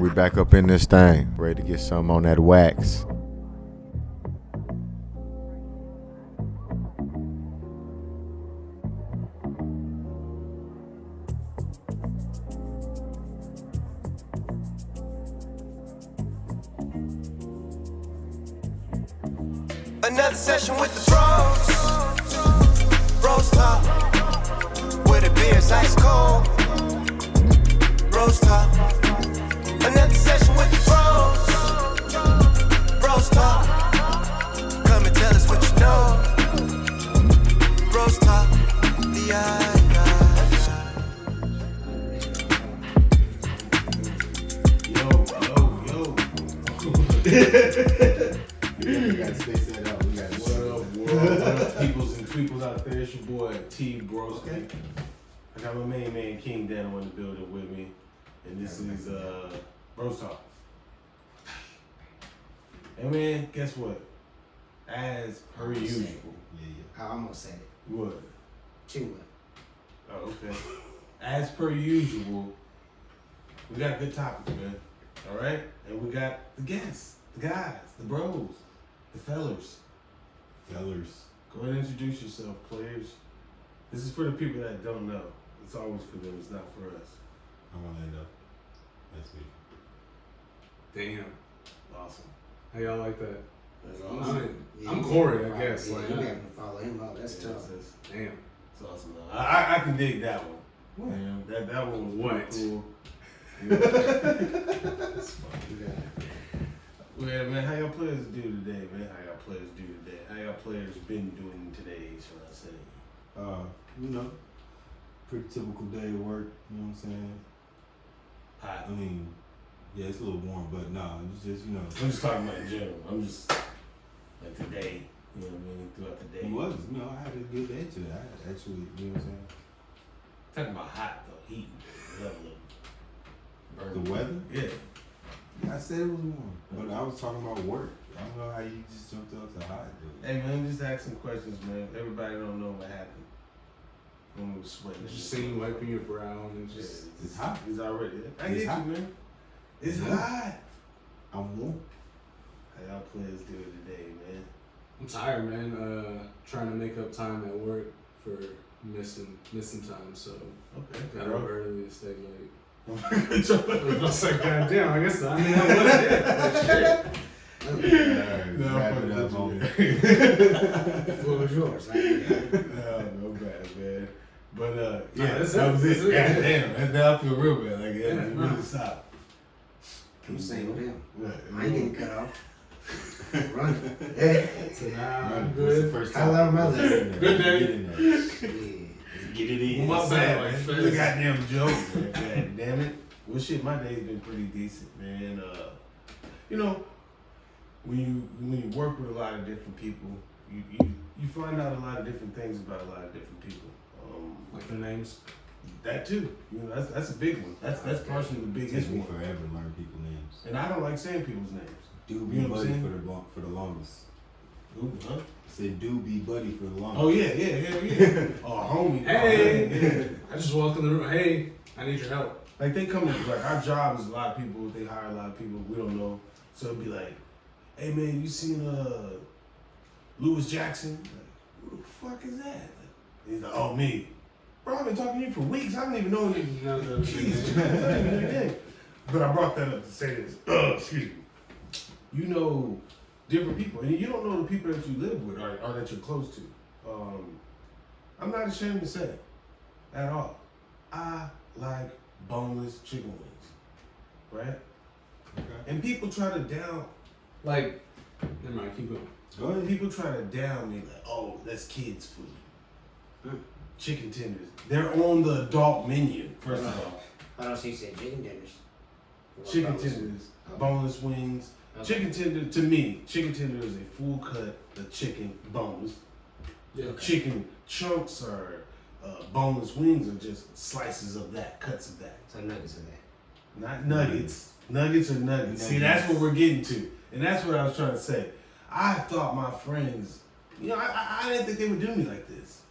We back up in this thing, ready to get some on that wax. Another session with the BrosTalk, where the beer's ice cold. BrosTalk. Another session with the BrosTalk. Come and tell us what you know. BrosTalk. We got to space that out. We got what up, peoples and tweeples out there? It's your boy T-Broski. I got my main man King Dan'O in the building with me, and this is BrosTalk. And man, guess what? As per usual. I almost said it. What? Chew it. Oh, okay. As per usual, we got good topics, man. All right, and we got the guests, the guys, the bros, the fellers. Go ahead and introduce yourself, players. This is for the people that don't know. It's always for them. It's not for us. I'm Lando. That's me. Damn. Awesome. How y'all like that? That's awesome. I'm Corey, I guess. Yeah, Like, you have to follow him up. That's tough. damn. It's awesome. I can dig that one. Man, that one was What? cool. Yeah, man, how y'all players do today, man? How y'all players do today? How y'all players been doing today, shall I say? Pretty typical day of work, you know what I'm saying? Hot. I mean, yeah, it's a little warm, but nah, it's just, I'm just talking about in general. I'm just, like today, you know what I mean, throughout the day. it was, I had a good day today. I actually, you know what I'm saying? Talking about hot, though, heat, level of burn. The weather? Yeah. Yeah, I said it was warm, but I was talking about work. I don't know how you just jumped up to hot, dude. Hey, man, I'm just asking questions, man. Everybody don't know what happened when we was sweating. Just seeing you wiping your brow and just. It's hot. It's already. I It's get hot. you, man. It's Yeah. hot. I'm warm. How y'all players do it today, man? I'm tired, man. Trying to make up time at work for missing time, so Okay. got up early to stay late. Good I was like, God damn, I guess I was it. But shit. No, Wrap fuck it up, with homie. you, The floor is yours. No bad, man. But yeah, Nah, that's that was it. it. That's it. Damn, and now I feel real bad. Like, yeah, Yeah, you no. really stop. I'm saying with him. What? I ain't getting cut off. Run. Yeah. So now What's I'm the good. first I love my Get in there. Good day. Get in there. Get it in. Well, my Sad, bad, man. like, It's a fast. goddamn joke, man. God damn it. Well, shit, my day's been pretty decent, man. When you work with a lot of different people, you find out a lot of different things about a lot of different people. Like their names. That too. That's a big one. That's partially the It biggest takes me one. forever to learn people's names. And I don't like saying people's names. Do be You know what I'm buddy saying? for the longest. Ooh, huh? Say do be buddy for the longest. Oh yeah, hell yeah. Oh homie. Hey! Oh, yeah. I just walked in the room. Hey, I need your help. Like they come in, like our job is a lot of people, they hire a lot of people we don't know. So it'd be like, hey man, you seen Lewis Jackson? Like, who the fuck is that? Like, he's like, oh me. Bro, I've been talking to you for weeks. I don't even know you. No, no, Jesus. But I brought that up to say this. Excuse me. You know different people, and you don't know the people that you live with or that you're close to. I'm not ashamed to say it at all. I like boneless chicken wings, right? Okay. And people try to down. Like, never mind, keep going. Go ahead. People try to down me like, oh, that's kids' food. Chicken tenders. They're on the adult menu, first of all. I don't see you said chicken dinners. Chicken tenders, Okay. boneless wings. Okay. Chicken tender, to me, chicken tender is a full cut of chicken boneless. Yeah. Chicken chunks or boneless wings are just slices of that, cuts of that. So nuggets of that. Not nuggets. Nuggets are nuggets. See, that's what we're getting to. And that's what I was trying to say. I thought my friends, I didn't think they would do me like this.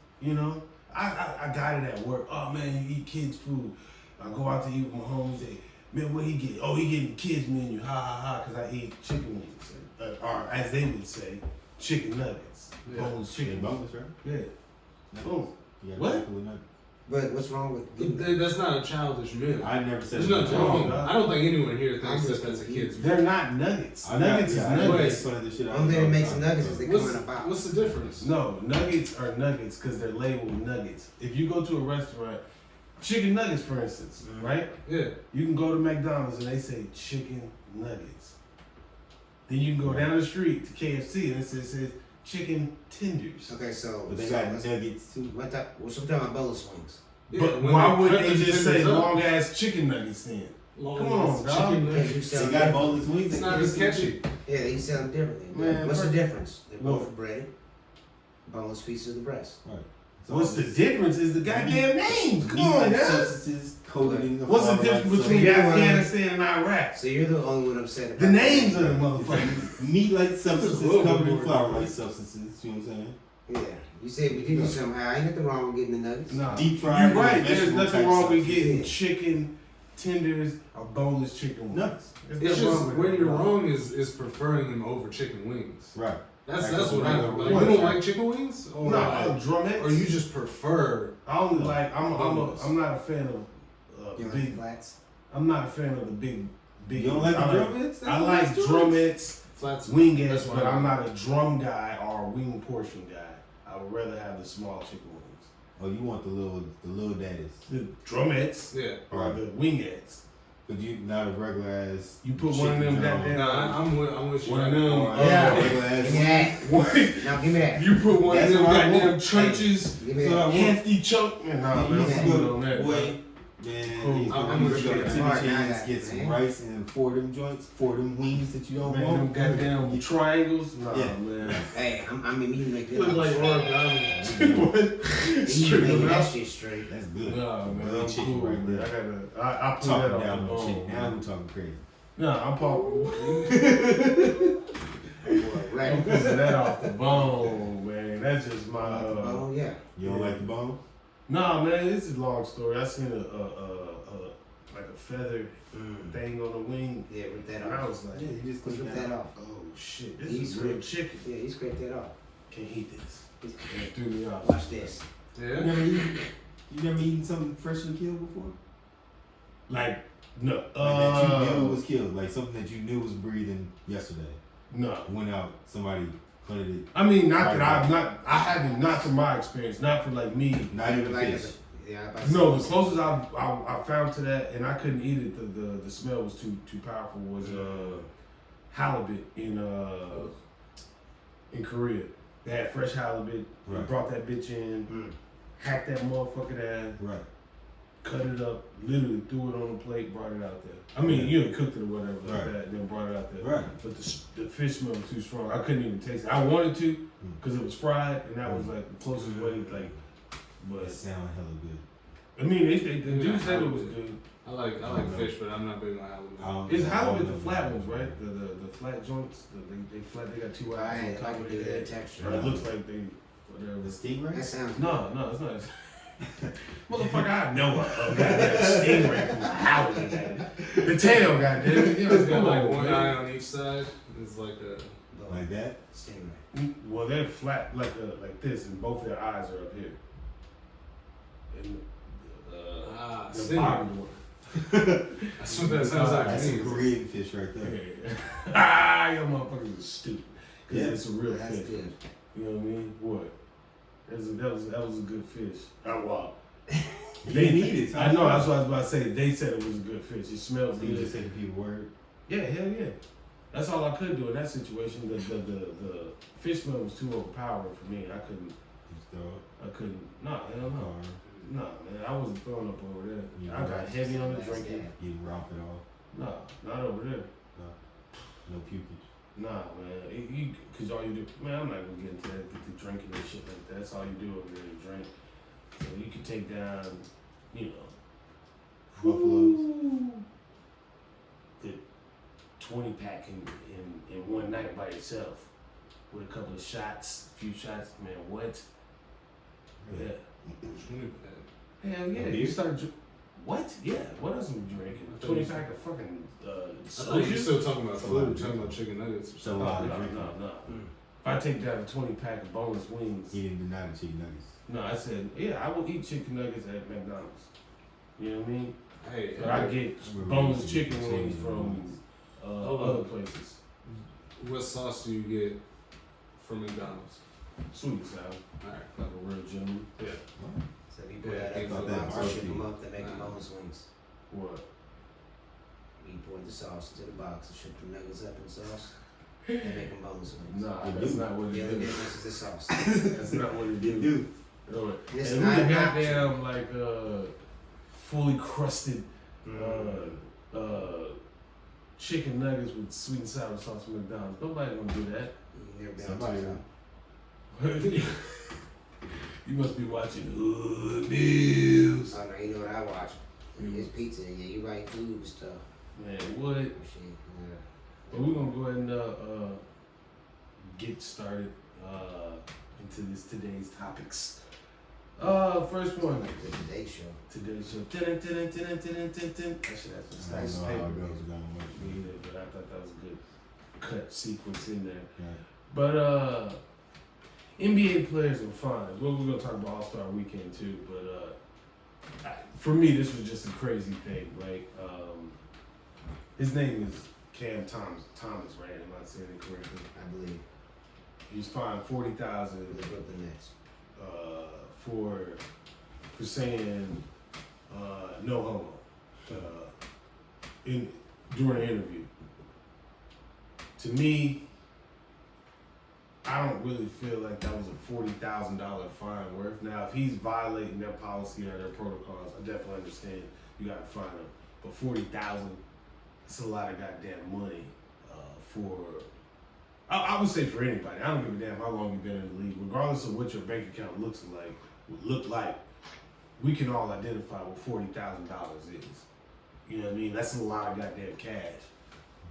I got it at work. Oh man, you eat kids' food. I go out to eat with my homies. Man, what he get? Oh, he getting kids menu. Ha ha ha. Because I eat chicken wings, or as they would say, chicken nuggets. Yeah. Boneless chicken. Boneless, right? Yeah. Boom. You got What? a couple of nuggets. But what's wrong with getting that? That's not a childish meal. I never said There's it was nothing wrong. dog. I don't think anyone here thinks I'm just that's a kid's meal. They're not nuggets. I Nuggets is I nuggets. funny the shit out Only of thing that it. makes nuggets is they coming about. What's the difference? No, nuggets are nuggets because they're labeled nuggets. If you go to a restaurant, chicken nuggets, for instance, right? Yeah. You can go to McDonald's and they say chicken nuggets. Then you can go down the street to KFC and it says chicken tenders. Okay, so But they so got let's- nuggets too. What type? What's I'm talking about? Boneless wings. Yeah, But when why would cut they the just say tenders up, long ass chicken nuggets then? long Come on, ass dog. chicken Because nuggets? you sell They them got different. boneless wings. It's at not as KFC. catchy. Yeah, they sell them differently. Man, What's the first- difference? They're both Look. breaded. Boneless pieces of the breast. Right. What's the difference is the goddamn names. Come on, Meat-like guys. substances coated in the What's the flour difference like between So- Afghanistan and Iraq? So you're the only one upset about The names that. of the motherfuckers. meat-like substances little covered bit in more flour-like different. substances. You know what I'm saying? Yeah. You said we did you somehow. Ain't nothing wrong with getting the nuggets. Nah, Deep fried you're right. and There's vegetable nothing type wrong with stuff. getting Yeah. chicken tenders or boneless chicken No. wings. There's It's nothing just wrong with where that, you're bro. wrong is preferring them over chicken wings. Right. That's Like what a I regular like. wing. You don't like chicken wings, or No, like, drumettes. or you just prefer. I only like. I'm not a fan of You know, big. flats. I'm not a fan of the big. You don't like the I drumettes? I like drumettes, Flats, wingettes, that's why but I I'm like. not a drum guy or a wing portion guy. I would rather have the small chicken wings. Oh, you want the little daddies. The drumettes Yeah. or Right. the wingettes. But you not a regular ass. You put one of them chicken goddamn. Nah, I'm with you. One of them. Yeah. Regular ass. Give me that. What? Now give me that. You put one That's of them what I goddamn want. chunches, Give me So I that. want- hefty chunk. Man, nah, man, Yeah, I'm you good on that. Boy, man, Cool. these I'm I'm with gonna you. go to Alright, Timmy now Chang's, that, get some man. rice and four of them joints, four of them wings that you don't Man, them want. goddamn triangles. Nah, Yeah. man. Hey, I mean, you make You look like origami. What? you Straight making that up. shit straight. That's good. Nah, man, Good I'm chicken cool, right man. there. I put that Talking off down the on bone. shit. Now I'm talking crazy. Nah, I'm popping. Right. I'm putting that off the bone, man. That's just my. Oh yeah. You don't Yeah. like the bone? Nah, man, this is a long story. I seen like a feather Mm. thing on the wing, Yeah, rip that and I off. was like, Yeah, you just Rip clean that that off. oh shit, this You is real scrape- chicken. Yeah, you scrape that off. Can't eat this. And it threw me off. Watch this. You Yeah. never eaten something freshly killed before? Like no, Like that you knew was killed, like something that you knew was breathing yesterday. no. Went out, somebody planted it. I mean, not that Right. I haven't, not from my experience, not for like me. Not even Like fish. yeah, I about to No, the say- closest I found to that, and I couldn't eat it. The smell was too powerful. Was halibut in Korea. They had fresh halibut. They Right. brought that bitch in, Mm. hacked that motherfucker down, Right. cut it up, literally threw it on the plate, brought it out there. I mean, you had cooked it or whatever like Right. that, and then brought it out there. Right. But the fish smell was too strong. I couldn't even taste it. I wanted to because it was fried, and that was like the closest way. Like, but It sounded hella good. I mean, the Yeah, dude said it was halibut. good. I like fish, but I'm not big on halibut. It's I halibut don't the know. flat ones, right? The flat joints. They flat. They got two eyes on I top can of do their that head. texture. Or it looks like they whatever. The stingray? That sounds No, it's not. Motherfucker, I know a goddamn stingray from halibut. Goddamn. The tail, goddamn. You know, It's got like come on, one man. eye on each side. It's like a. Like that? Stingray. Well, they're flat like this, and both their eyes are up here. And the stingray. bottom one. That's what that sounds like That's to some me. Korean fish right there. Yeah. Y'all motherfuckers are stupid. Cause Yeah. it's a real That's fish. good. You know what I mean? What? That was a good fish. Oh wow. You didn't eat it. so I know. That's what I was about to say. They said it was a good fish. It smells So you good. just taking people's word? Yeah, hell yeah. That's all I could do in that situation. The fish smell was too overpowering for me. I couldn't. Just throw it. I couldn't. Nah, hell no. Or Nah, man. I wasn't throwing up over there. You I got heavy on the That's drinking. that. you rough it all. Nah, not over there. No pukage. Nah, man. Cause all you do, man. I'm not gonna get into that. Get the drinking and shit like that. That's all you do over there is drink. So you can take down, you know, Buffaloes. the 20 pack in one night by yourself with a couple of shots, a few shots. Man, what? Yeah. Hell yeah. A You beer? start What? Yeah. What else are we drinking? 20 pack of fucking I thought you soju? still talking about Somebody food, talking about chicken nuggets or So a something. lot No, of drinking. no. If I take down a 20 pack of boneless wings, He didn't deny the chicken nuggets. no, I said, yeah, I will eat chicken nuggets at McDonald's. You know what I mean? Hey, But I get Remember boneless these chicken chicken wings from wings. other places. what sauce do you get from McDonald's? Sweet and sour, Alright. like a real gentleman. Yeah. So if you put Yeah, that I up thought in the that box, was ship them cheap. up, they make them boneless wings. What? You pour the sauce into the box and ship the nuggets up in the sauce, they make them boneless wings. Nah, They that's do. not what The it only is. difference is the sauce. That's not what it is. do. No, It's and not we an goddamn like fully crusted chicken nuggets with sweet and sour sauce from McDonald's. Nobody gonna do that. You never been Somebody on will. TikTok. You must be watching Hood News. Oh no, you know what I watch? It's pizza. Yeah, you like food and stuff. Man, what? Shit. Yeah. But we're gonna go ahead and get started into today's topics. First one. Like the Today Show. Today's show. Actually, that's some I nice don't know how paper. it goes down. Me either, but I thought that was a good cut sequence in there. Right. But NBA players and fines. Well, we're gonna talk about All-Star Weekend too. But for me, this was just a crazy thing. Like, his name is Cam Thomas, right? Am I saying it correctly? I believe. He was fined $40,000 The Brooklyn Nets. for saying no homo during an interview. To me, I don't really feel like that was a $40,000 fine worth. Now, if he's violating their policy or their protocols, I definitely understand you got to fine him. But $40,000, it's a lot of goddamn money for. I would say for anybody. I don't give a damn how long you've been in the league, regardless of what your bank account would look like. We can all identify what $40,000 is. You know what I mean? That's a lot of goddamn cash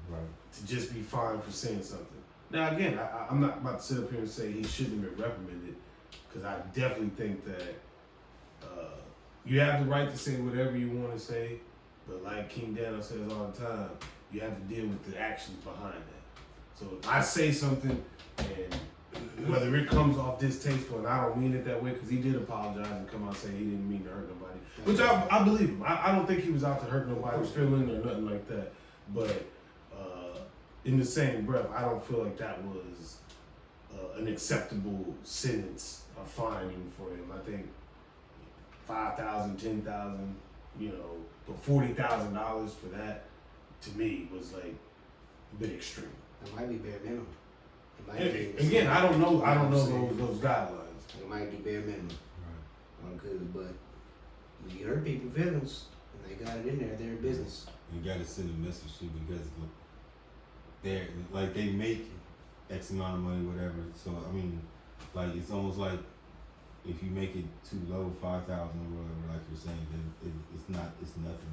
Right. to just be fined for saying something. Now, again, I'm not about to sit up here and say he shouldn't have been reprimanded, because I definitely think that you have the right to say whatever you want to say, but like King Dan'O says all the time, you have to deal with the actions behind that. So if I say something, and whether it comes off distasteful, and I don't mean it that way, because he did apologize and come out and say he didn't mean to hurt nobody, which I believe him. I don't think he was out to hurt nobody's feelings or nothing like that. But in the same breath, I don't feel like that was an acceptable sentence or finding for him. I think $5,000, $10,000, but $40,000 for that, to me, was like a bit extreme. It might be bare minimum. It might And, be again, I don't know saying. those guidelines. It might be bare minimum. Right. Okay, but when you hurt people's feelings, and they got it in there, they're in business. You gotta send a message too, because they're like, they make X amount of money, whatever. So I mean, like, it's almost like if you make it too low, 5,000 or whatever, like you're saying, then it's nothing.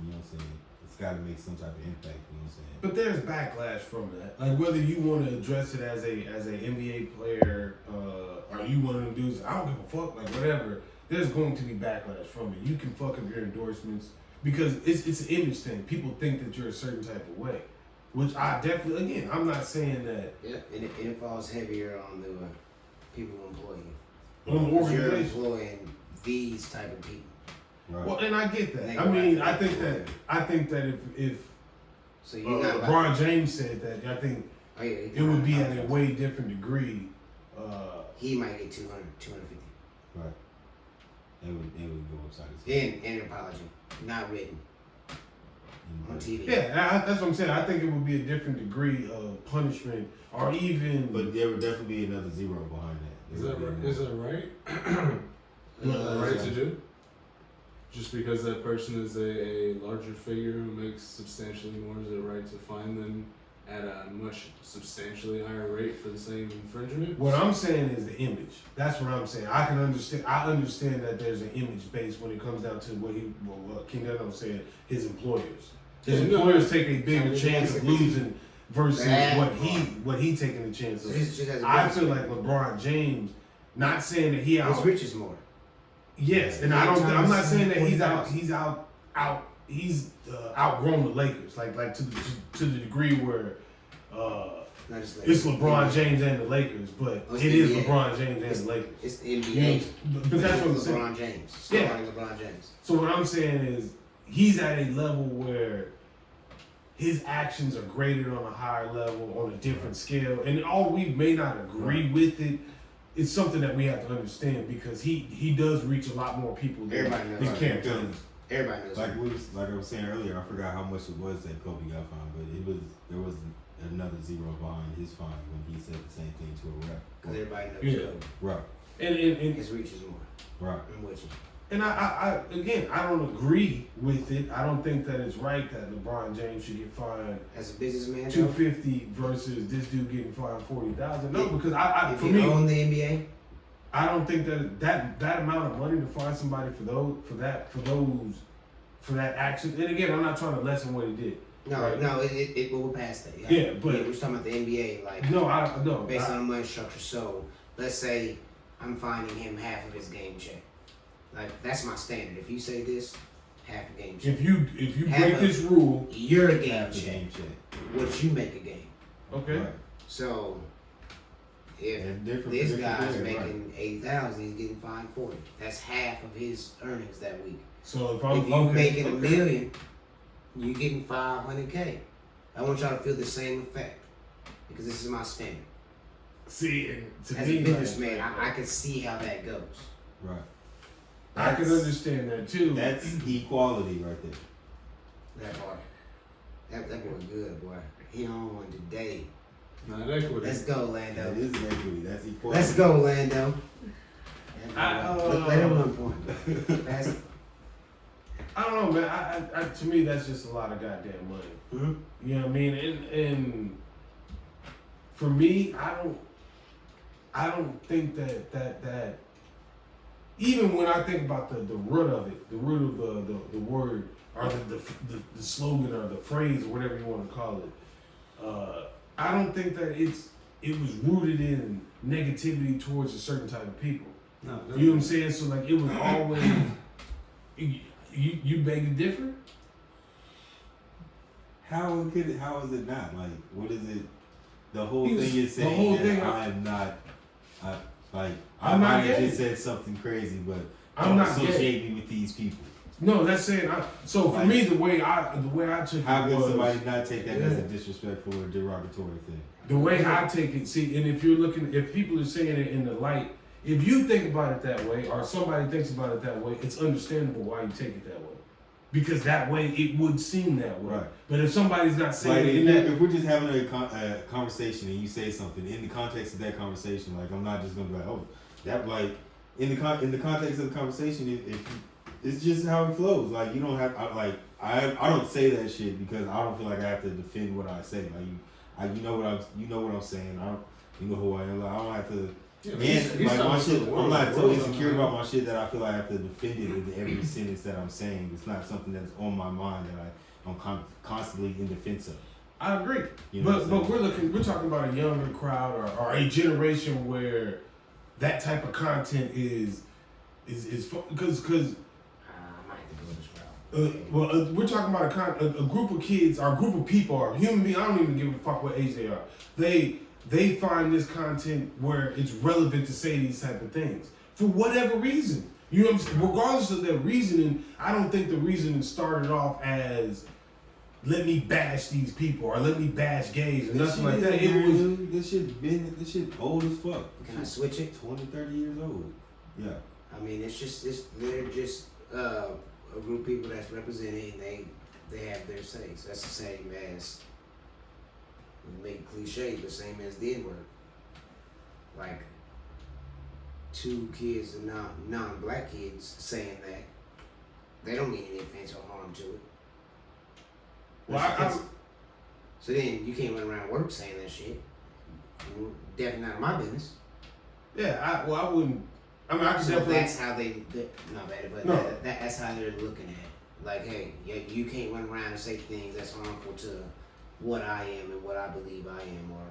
You know what I'm saying? It's got to make some type of impact. You know what I'm saying? But there's backlash from that. Like, whether you want to address it as a NBA player, or you one of them dudes, I don't give a fuck, like whatever. There's going to be backlash from it. You can fuck up your endorsements because it's an image thing. People think that you're a certain type of way, which I definitely. Again, I'm not saying that. Yeah, and it falls heavier on the people who employ you. On the Because you're organization. employing these type of people. Right. Well, and I get that. They I go mean, after I think that if So you're not about LeBron James said that, I think oh, yeah, it would be at a way different degree. He might get 200, 250. Right. It would go upside his head. And an apology. Not written. On TV. Yeah, that's what I'm saying. I think it would be a different degree of punishment, or even. But there would definitely be another zero behind that. Is that right? Is that right? Is that Uh, right to do? Just because that person is a larger figure who makes substantially more, is it right to fine them at a much substantially higher rate for the same infringement? What I'm saying is the image. That's what I'm saying. I understand that there's an image base when it comes down to what King Dan'O said. His employers. His Yeah, no, employers take a bigger so chance of losing versus Bad what he taking a chance So of. this just has a I difference. feel like LeBron James. Not saying that he His out. rich is more. Yes, and Yeah, I'm not saying that he's out. 40,000. He's outgrown the Lakers, like to the degree where Not just it's Lakers. LeBron James and the Lakers, but It's it the is NBA. LeBron James and the Lakers. It's the NBA. But that's what I'm saying. LeBron James. Yeah. Starring LeBron James. So what I'm saying is he's at a level where his actions are graded on a higher level, on a different scale, and all we may not agree with it. It's something that we have to understand because he does reach a lot more people than Everybody knows his that. campaigns. Everybody knows. Like I was saying earlier, I forgot how much it was that Kobe got fined, but there was another zero behind his fine when he said the same thing to a rep. Because everybody knows. Yeah. Kobe. Right, And His reach is more. right. I'm with you. And I again, I don't agree with it. I don't think that it's right that LeBron James should get fined As a businessman, $250 versus this dude getting fined $40,000. No, because if for you me, own the NBA, I don't think that amount of money to fine somebody for that action. And again, I'm not trying to lessen what he did. no, Right. no, it will pass that. Yeah, but- we're talking about the NBA, like No, based on the money structure. So let's say I'm fining him half of his game check. Like that's my standard. If you say this, half a game check. If you Have break a- this rule, Your game Half the check. game check. What you make a game. okay. Right. So if And different- this different guy's way, making 80,000, he's getting fined 40. That's half of his earnings that week. So if I'm If you okay, making okay. $1 million, you getting $500K. I want y'all to feel the same effect because this is my standard. See, and to As me, a businessman, like, I can see how that goes. Right. I can understand that too. That's equality right there. That part. That boy good, boy. He on one today. Not equity. Let's go, That Lando. is equity. That's equality. Let's go, Lando. Let him 1 point. That's, I don't know, man. I to me, that's just a lot of goddamn money. hmm? You know what I mean? And for me, I don't think that even when I think about the root of it, the root of the word or the slogan or the phrase or whatever you want to call it, I don't think that it was rooted in negativity towards a certain type of people. No, You know what I'm saying? So like it was always you beg to differ. How is it not? Like, what is it? The whole He was- thing is the saying whole that thing- I am not, I I'm might not have gay. just said something crazy, but I'm don't not gay. associate me with these people. No, that's saying. So for Like- me, the way I took How it can was somebody not take that as a Yeah. disrespectful or derogatory thing? the way I take it. See, and if people are saying it in the light, if you think about it that way, or somebody thinks about it that way, it's understandable why you take it that way, because that way it would seem that way. Right. But if somebody's not saying Like, it in that, if we're just having a conversation and you say something in the context of that conversation, like I'm not just gonna be like, oh, that like in the context of the conversation, it's just how it flows. Like you don't have I don't say that shit because I don't feel like I have to defend what I say. Like you know what I'm saying. You know who I am. Like, I don't have to. Yeah, And he's like my talking shit, to the I'm not world. so The world's insecure on about my shit that I feel like I have to defend it in every sentence that I'm saying. It's not something that's on my mind that I'm constantly in defense of. I agree. You know But what I'm saying? we're talking about a younger crowd or a generation where that type of content is because. I might have to go this route. We're talking about a group of kids, or a group of people, or human beings. I don't even give a fuck what age they are. They find this content where it's relevant to say these type of things for whatever reason. You know what I'm saying? Regardless of their reasoning, I don't think the reasoning started off as let me bash these people or let me bash gays or nothing like that. It was This shit old as fuck. Can I switch it? 20, 30 years old. Yeah. I mean, they're just a group of people that's represented, and they have their sayings. That's the same as, we make cliche, but same as the N-word. Like, two kids, non-black kids, saying that, they don't mean any offense or harm to it. well, So then you can't run around work saying that shit. Definitely not my business. I wouldn't. I mean, I can So definitely. that's how not bad, but No. that's how they're looking at it. Like, hey, you can't run around and say things that's harmful to what I am and what I believe I am, or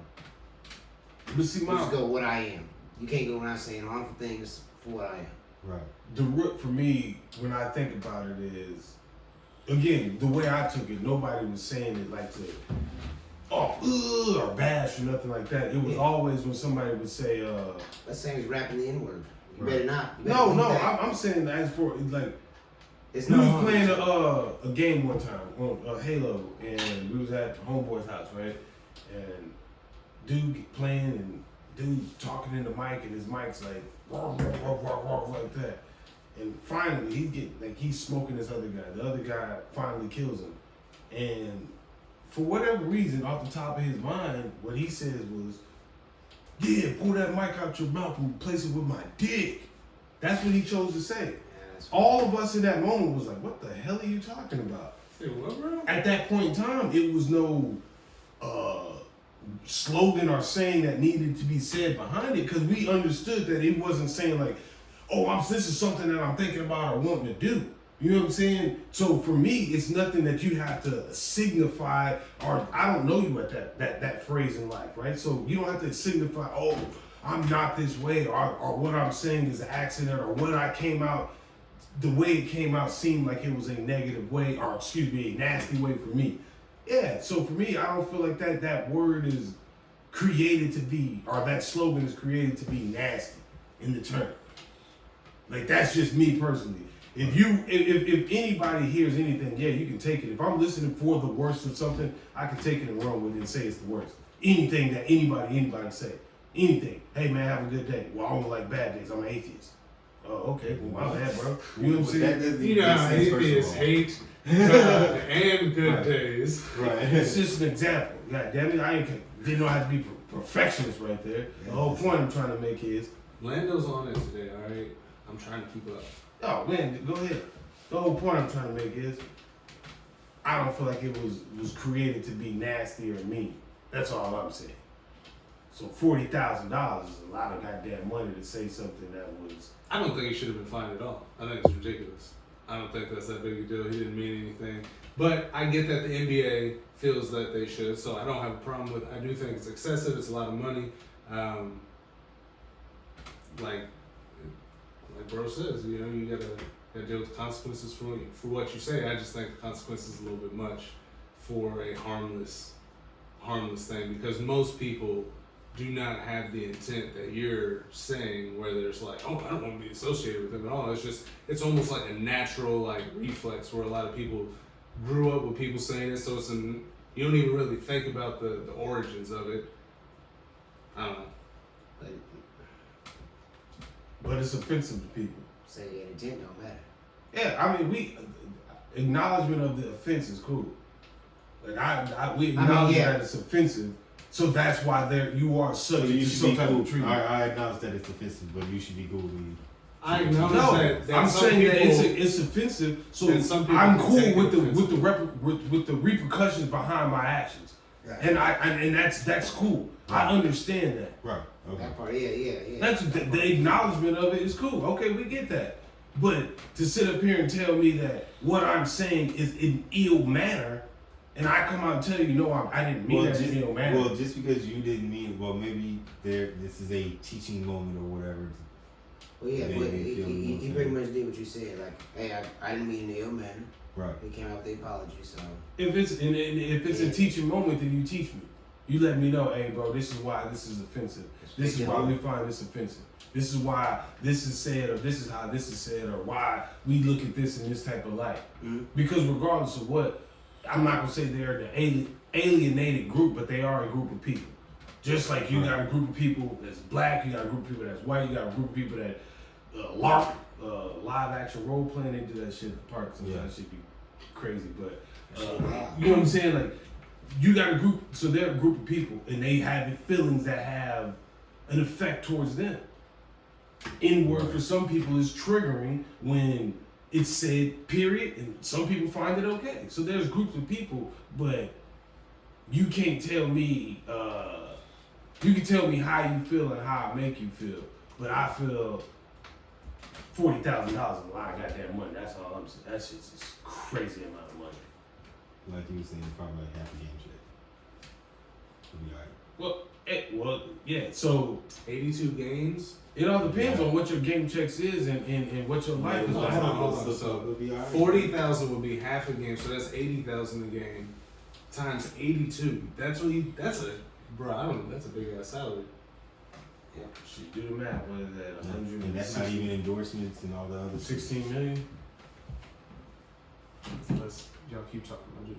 But see, just go what I am. You can't go around saying harmful things for what I am. Right. the root for me when I think about it is again, the way I took it, nobody was saying it like to, or bash or nothing like that. It was always when somebody would say, That's same as rapping the N-word. You Right. better not. You better no, leave no, that. I'm saying as for, like, It's we no was harm. playing a game one time, Halo, and we was at homeboy's house, right? And dude playing and dude talking in the mic, and his mic's like, like that. And finally, he's smoking this other guy. The other guy finally kills him. And for whatever reason, off the top of his mind, what he says was, yeah, pull that mic out your mouth and replace it with my dick. That's what he chose to say. Yeah, that's All of us in that moment was like, what the hell are you talking about? Say what, bro? At that point in time, it was no slogan or saying that needed to be said behind it, because we understood that it wasn't saying like, oh, this is something that I'm thinking about or wanting to do. You know what I'm saying? So for me, it's nothing that you have to signify, or I don't know you at that phrase in life, right? So you don't have to signify, oh, I'm not this way, or what I'm saying is an accident, or when I came out, the way it came out seemed like it was a negative way, or excuse me, a nasty way for me. Yeah, so for me, I don't feel like that word is created to be, or that slogan is created to be nasty in the term. Like, that's just me personally. If anybody hears anything, yeah, you can take it. If I'm listening for the worst of something, I can take it and run with it and say it's the worst. Anything that anybody say. Anything. Hey man, have a good day. Well, I don't like bad days. I'm an atheist. Oh, okay. Well, my bad, bro. You know what I'm saying? That doesn't You even know make how sense, first of atheists all. hate God and good Right. days. Right. It's just an example. God damn it, I didn't know how to be perfectionist right there. The whole point I'm trying to make is, Lando's on it today, alright? I'm trying to keep up. oh man, go ahead. The whole point I'm trying to make is, I don't feel like it was created to be nasty or mean. That's all I'm saying. So $40,000 is a lot of goddamn money to say something that was. I don't think he should have been fined at all. I think it's ridiculous. I don't think that's that big a deal. He didn't mean anything. But I get that the NBA feels that they should, so I don't have a problem with it. I do think it's excessive. It's a lot of money. Like bro says, you know, you gotta deal with consequences for what you say. I just think the consequences is a little bit much for a harmless thing, because most people do not have the intent that you're saying, where there's like, oh, I don't want to be associated with them at all. It's almost like a natural like reflex where a lot of people grew up with people saying it, so you don't even really think about the origins of it. I don't know. But it's offensive to people. Say the intent don't matter. Yeah, I mean, acknowledgement of the offense is cool. Like we acknowledge yeah. that it's offensive, so that's why you are So subject you to should some be type cool. of treatment. I acknowledge that it's offensive, but you should be cool with you. I acknowledge No, that I'm some saying that people, it's offensive. So and some people I'm can cool take with it with the repercussions behind my actions, Right. and that's cool. I understand that. Right. Okay. That part, yeah. That's the acknowledgement of it is cool. Okay, we get that. But to sit up here and tell me that what I'm saying is in ill manner, and I come out and tell you, no, I didn't mean that in ill manner. Well, just because you didn't mean, well, maybe this is a teaching moment or whatever. Well, yeah, Maybe but they feel he pretty much did what you said. Like, hey, I didn't mean in an ill manner. Right. He came out with the apology, so. If it's a teaching moment, then you teach me. You let me know, hey, bro, this is why this is offensive. This is why we find this offensive. This is why this is said, or this is how this is said, or why we look at this in this type of light. Mm-hmm. Because regardless of what, I'm not gonna say they're the alienated group, but they are a group of people. Just like you got a group of people that's black, you got a group of people that's white, you got a group of people that LARP, live action role playing, they do that shit at the park. Sometimes that shit be crazy, but you know what I'm saying? Like, you got a group, so they're a group of people, and they have feelings that have an effect towards them. N-word for some people is triggering when it's said, period, and some people find it okay. So there's groups of people, but you can't tell me, you can tell me how you feel and how I make you feel, but I feel $40,000 is a lot of goddamn money. That's all I'm saying. That's just a crazy amount of money. Like you were saying, probably like half a game check. It'll be alright. Well, Well, yeah. So 82 games. it all depends on what your game checks is and what your life is Hold like. on, hold on. So So it'll be all right. 40,000 would be half a game, so that's 80,000 a game times 82. That's a big ass salary. Shit, do the math. What is that? And that's not even endorsements and all the other 16 million. Let's y'all keep talking about it.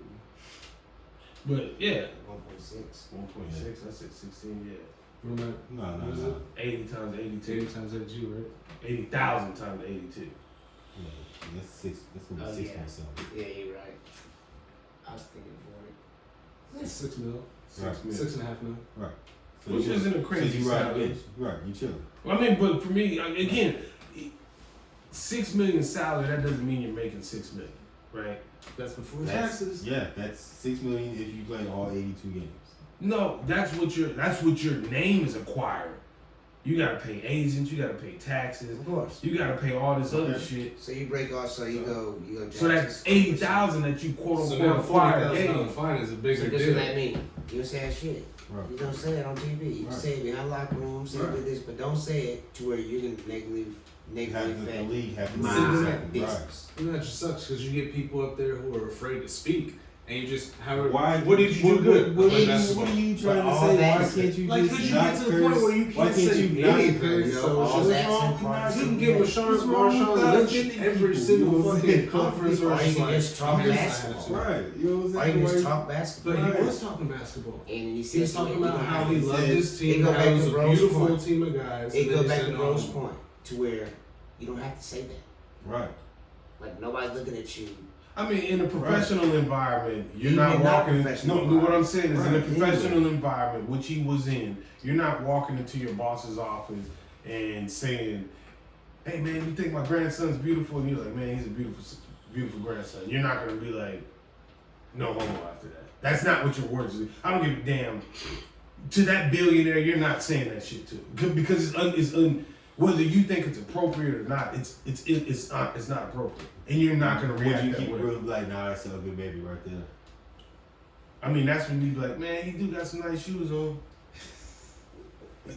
But yeah, 1.6. 1.6. I said 16. Yeah, Remember No, what is no. it? 80 times 82. 80 times 82, right? 80,000 times 82. Yeah, that's six. That's gonna Oh, be 6 yeah. point something. Yeah, you're right. I was thinking 40. That's 6 mil. Right. 6.5 mil. Right. So Which you- isn't a crazy so you right, salary. right, you chilling. Well, I mean, but for me, again, 6 million salary. That doesn't mean you're making 6 million, right? That's before That's, taxes. yeah, that's 6 million if you play all 82 games. No, that's what your name is acquiring. You gotta pay agents, you gotta pay taxes, Of course. you gotta pay all this other Okay. shit. So you break off, so you go. So that's 80,000 that you quote So unquote now acquired $40,000 game. fine is a So bigger this deal. what that mean. You don't say that shit. Right. You don't say it on TV. You can Right. say it behind locker room, say it Right. with this, but don't say it to where you can negatively Have the affect league have to my say something. business. You know, that just sucks because you get people up there who are afraid to speak, and you just Why? What did you do good? What, Like, are that's you what- trying But to all say? that Why is- can't you Like, just because you not get to the curse? point where you Why can't can't say you not anything, curse? yo. all It's just that's wrong. in part You of can the get game. Marshawn Lynch every single fucking conference Or where you it's can like, just talk yes, I basketball. have to. Right. You know what Or I'm you saying? can just Like, talk basketball. But Right. he was talking basketball. And he He was talking about how he loved said- his team, It go how back it was to a Bro's beautiful point. team of guys. It and go then he back said, to Bro's "Oh, point to where you don't have to say that. right. Like nobody's looking at you. I mean, in a professional environment, you're Even not not walking. professional No, what I'm saying is, in a Right, professional environment, which he was in, you're not walking into your boss's office and saying, "Hey, man, you think my grandson's beautiful?" And you're like, "Man, he's a beautiful grandson." You're not gonna be like, "No homo" after that. That's not what your words are. I don't give a damn. To that billionaire, you're not saying that shit to, because whether you think it's appropriate or not, it's not appropriate, and you're not gonna Would react you that keep way. it real like, nah, that's a ugly baby right there? I mean, that's when you be like, "Man, he do got some nice shoes on.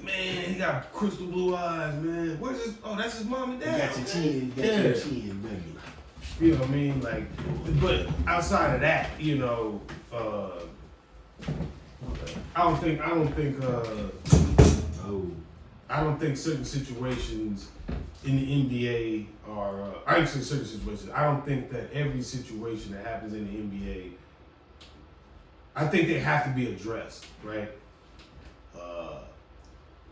Man, he got crystal blue eyes, man. Where's his? Oh, that's his mom and You dad. got your okay." chin, you got Yeah. your chin, baby. You know what I mean? Like, but outside of that, I don't think Oh. I don't think certain situations in the NBA are. I ain't saying certain situations. I don't think that every situation that happens in the NBA. I think they have to be addressed, right?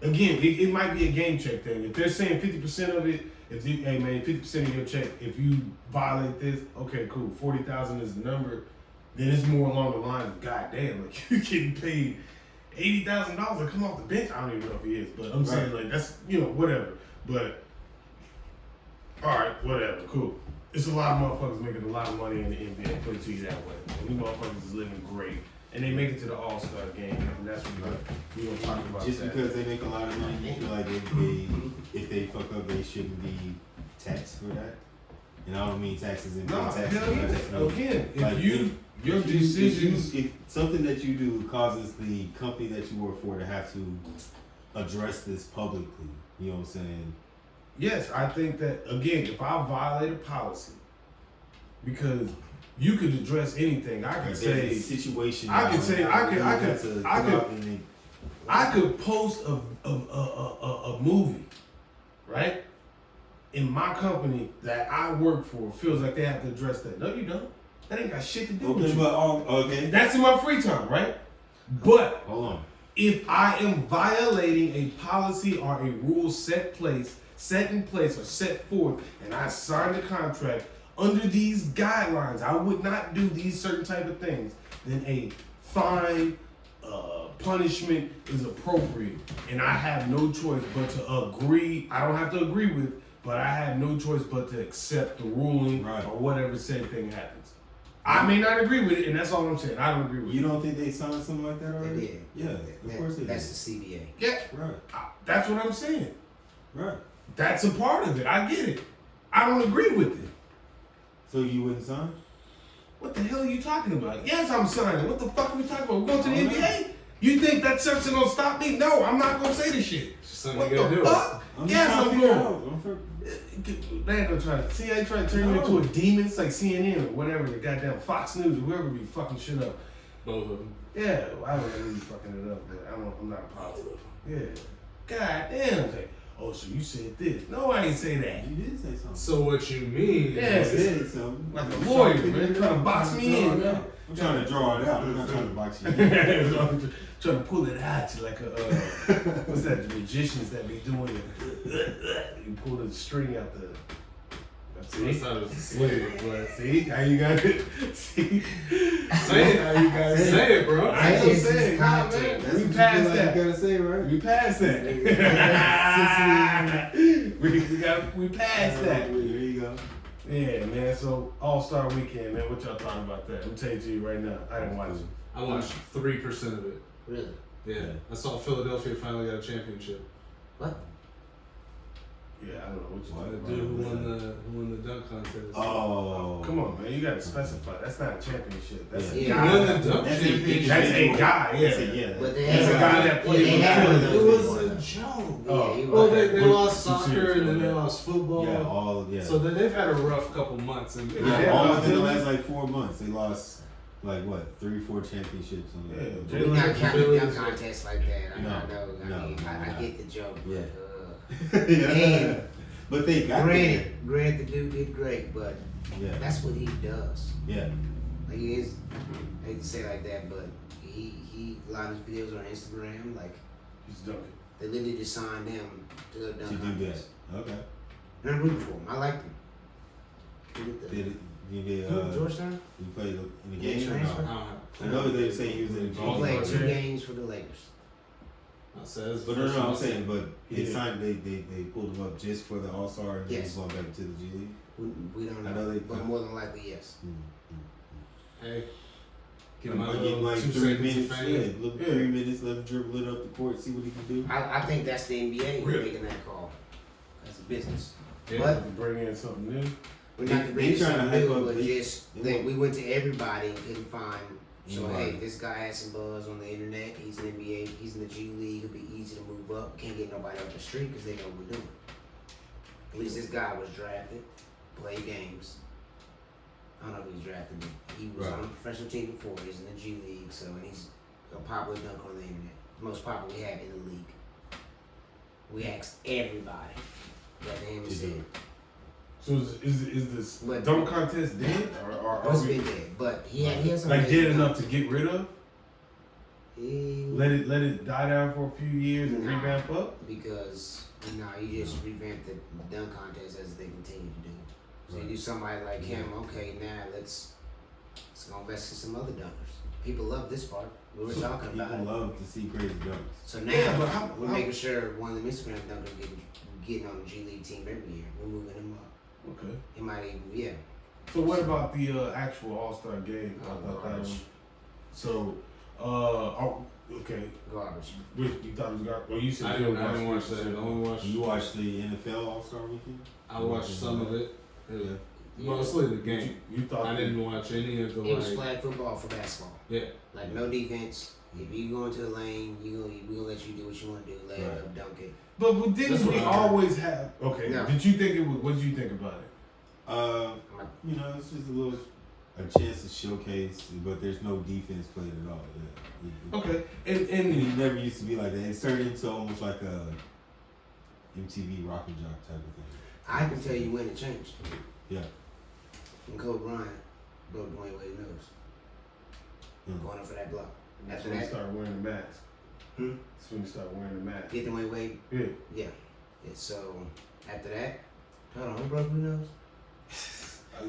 Again, it might be a game check thing. If they're saying 50% of it, hey man, 50% of your check, if you violate this, okay, cool. 40,000 is the number. Then it's more along the lines of, goddamn, like you're getting paid $80,000 to come off the bench. I don't even know if he is, but I'm saying like that's whatever. But all right, whatever, cool. It's a lot of motherfuckers making a lot of money in the NBA. Put it to you that way. And these motherfuckers is living great, and they make it to the All-Star game, and that's what we gonna talk about. Just that. because they make a lot of money, you feel like if they fuck up, they shouldn't be taxed for that. And I don't mean taxes in No, taxes. hell yeah. Again, if Like, your decisions. if something that you do causes the company that you work for to have to address this publicly, you know what I'm saying? Yes, I think that again, if I violate a policy, because you could address anything, I could There's say, a situation. I could now, say, and I you have to I come out could, and I could post a movie, right? In my company that I work for feels like they have to address that. No, you don't. That ain't got shit to do with okay, you. but okay. That's in my free time, right? But Hold on. if I am violating a policy or a rule set in place or set forth, and I signed a contract under these guidelines, I would not do these certain type of things, then a fine, punishment is appropriate, and I have no choice but to agree. I don't have to agree with, but I have no choice but to accept the ruling Right. or whatever said thing happens. I may not agree with it, and that's all I'm saying. I don't agree with You it. don't think they signed something like that They already? did. Yeah, of course they did. That's the CBA. Yeah, Right, that's what I'm saying. right. That's a part of it. I get it. I don't agree with it. So you wouldn't sign? What the hell are you talking about? Yes, I'm signing. What the fuck are we talking about? We're going to the NBA? You think that something gonna stop me? No, I'm not gonna say the shit. It's just something What you gotta the do. fuck? Yes, I'm figure going. out. Lando trying to see, I trying to turn you into a demon. It's like CNN or whatever, the goddamn Fox News or whoever be fucking shit up. Both of them. Yeah, I don't really fucking it up, but I'm not positive. Yeah. God damn. Like, oh, so you said this? No, I ain't say that. You did say something. So what you mean? Yeah. You said something. Like a lawyer, man, trying to box me in. Man. I'm trying to draw it out. I'm not trying to box you in. I'm trying to pull it out you like a what's that? The magicians that be doing it. You pull the string out the. I thought it was a slave, but See how you got it. See, say it. how you got it. Say it, bro. I ain't gonna It's say it, nah, content. man. That's We what you passed feel like that. you gotta say, right? We passed that. we passed that. There you go. Yeah, man. So All-Star Weekend, man. What y'all talking about that? I'm telling you right now. I didn't watch it. I watched 3% of it. Really? Yeah. I saw Philadelphia finally got a championship. What? Yeah, I don't know what you The talking dude about. who won the dunk contest. Oh. Come on, man. You gotta specify. That's not a championship. That's a Yeah. guy. He won the dunk That's championship. That's a guy. Yeah. That's a, yeah. But they He's a had guy that played they with had one of Philly. It those was before, a though. joke. Oh. Yeah, Well, they What- lost what soccer series and then was they that? lost football. Yeah. So they've had a rough couple months. And Yeah. All within the last like 4 months, they lost like what 3-4 championships on Yeah, that. Jalen- We're not counting Phillies- dunk contests like that. I No, know. I no. get the joke. Yeah. But, Yeah. But they got granted, the dude did great, but there. Yeah. that's what he does. Yeah. Like he is, I hate to say it like that, but he a lot of his videos on Instagram, like He's dunking. they literally just signed him to the To dunk do that. contest. Okay. And I'm rooting for him. I like him. Did it? You did. Georgetown? You played in the He game or transferred? no? I don't have I know they say he was in the He Oh, game. played okay. 2 games for the Lakers. But no, I'm saying, but they Yeah. signed. They pulled him up just for the All Star, and Yes. he's going back to the G League. We don't know, I know they- but more than likely, yes. Hey, give Like, my give little like 2 3 seconds of minutes. fame. Yeah, little 3 minutes. Let him dribble it up the court. See what he can do. I think that's the NBA Really? making that call. That's a business. Yeah. But Bring in something new. we're not to They bring trying to something hype new, up- but they- just they that want- we went to everybody and couldn't find. So Right. hey, this guy has some buzz on the internet. He's in NBA. He's in the G League. It'll be easy to move up. Can't get nobody off the street because they know what we're doing. At least this guy was drafted, played games. I don't know if he was drafted, but he was Right. on a professional team before. He's in the G League, so and he's a popular dunker on the internet. The most popular we have in the league. We asked everybody. Got him and To said, do. So is this But- dunk contest dead or are "It's we been dead," but he has some like amazing dead enough dunks. to get rid of? He- Let it die down for a few years and Nah. revamp up? Because you just revamp the dunk contest as they continue to do. So you Right. do somebody like him, okay, now let's go invest in some other dunkers. People love this part. We were talking about People it. love to see crazy dunks. So now Yeah, but we're how- making sure one of the Instagram dunkers getting on the G League team every year. We're moving him up. Okay. He might even So what about the actual All-Star game? I thought that was, so okay. garbage. You thought it was garbage? Well, you said I you didn't watch that. I only watched. You watched the NFL All Star Weekend? I watched some of it. Yeah. Mostly the game. You thought I didn't watch any of the It was like. flag football for basketball. Yeah. Like no defense. If you go into the lane, we gonna let you do what you want to do. Lay it Right. up, dunk it. But That's didn't what we I heard. always have? Okay. No. Did you think it was? What did you think about it? You know, it's just a chance to showcase, but there's no defense played at all. Yeah. Okay. And It never used to be like that. It turned into almost like a MTV Rock and Jock type of thing. I can tell you when it changed. Yeah. When Kobe Bryant broke Dwayne Wade's nose. Going up for that block. that's After when you that, start wearing the mask. Hmm? That's when you start wearing the mask. get Dwayne Wade. Yeah. Yeah. So after that, hold on, who broke whose nose?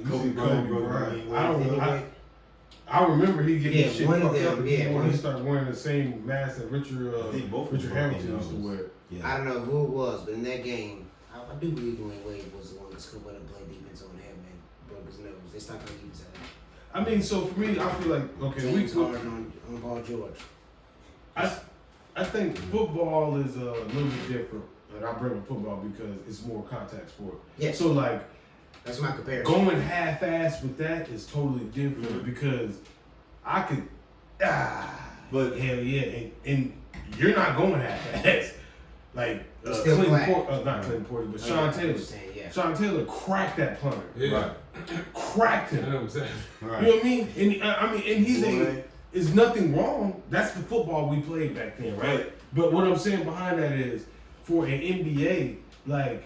Kobe Bryant broke Bryant. Dwayne I don't. Anyway, I remember he getting Yeah, shit one fucked of them, up yeah, when one- he started wearing the same mask that Richard I think both of Richard them Hamilton broke used to their wear. nose. I Yeah. don't know who it was, but in that game, I do believe Dwayne Wade was the one that scooped up and played defense on him and broke his nose. They stopped playing defense at him. I mean, so for me, I feel like okay, James Harden on Paul George. I think football is a little bit different, and I bring up football because it's more contact sport. Yes. So like That's my comparison. going half-ass with that is totally different because I could But hell yeah, and you're not going half-ass. Like Still Clinton flat. Porter, not Clinton Porter, but Sean Taylor. Yeah. Sean Taylor cracked that punter. Yeah. Cracked I him. know exactly. right. You know what I mean? And and he's Boy. there's nothing wrong. That's the football we played back then, right? But what I'm saying behind that is, for an NBA, like,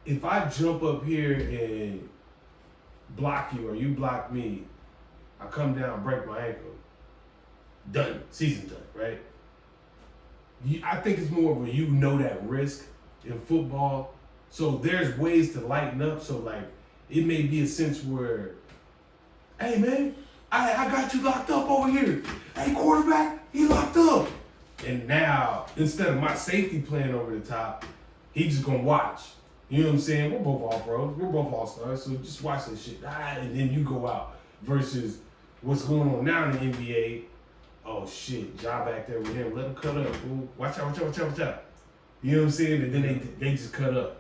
if I jump up here and block you or you block me, I come down, break my ankle, done, season done, right? I think it's more of a that risk in football. So there's ways to lighten up. So like, it may be a sense where, hey man, I got you locked up over here. Hey quarterback, he locked up. And now, instead of my safety playing over the top, he just gonna watch. You know what I'm saying? We're both all pros. We're both all stars. So just watch that shit. And then you go out. Versus what's going on now in the NBA. Oh shit, job back there with him. Let him cut up. Fool. Watch out, watch out, watch out, watch out. You know what I'm saying? And then they just cut up.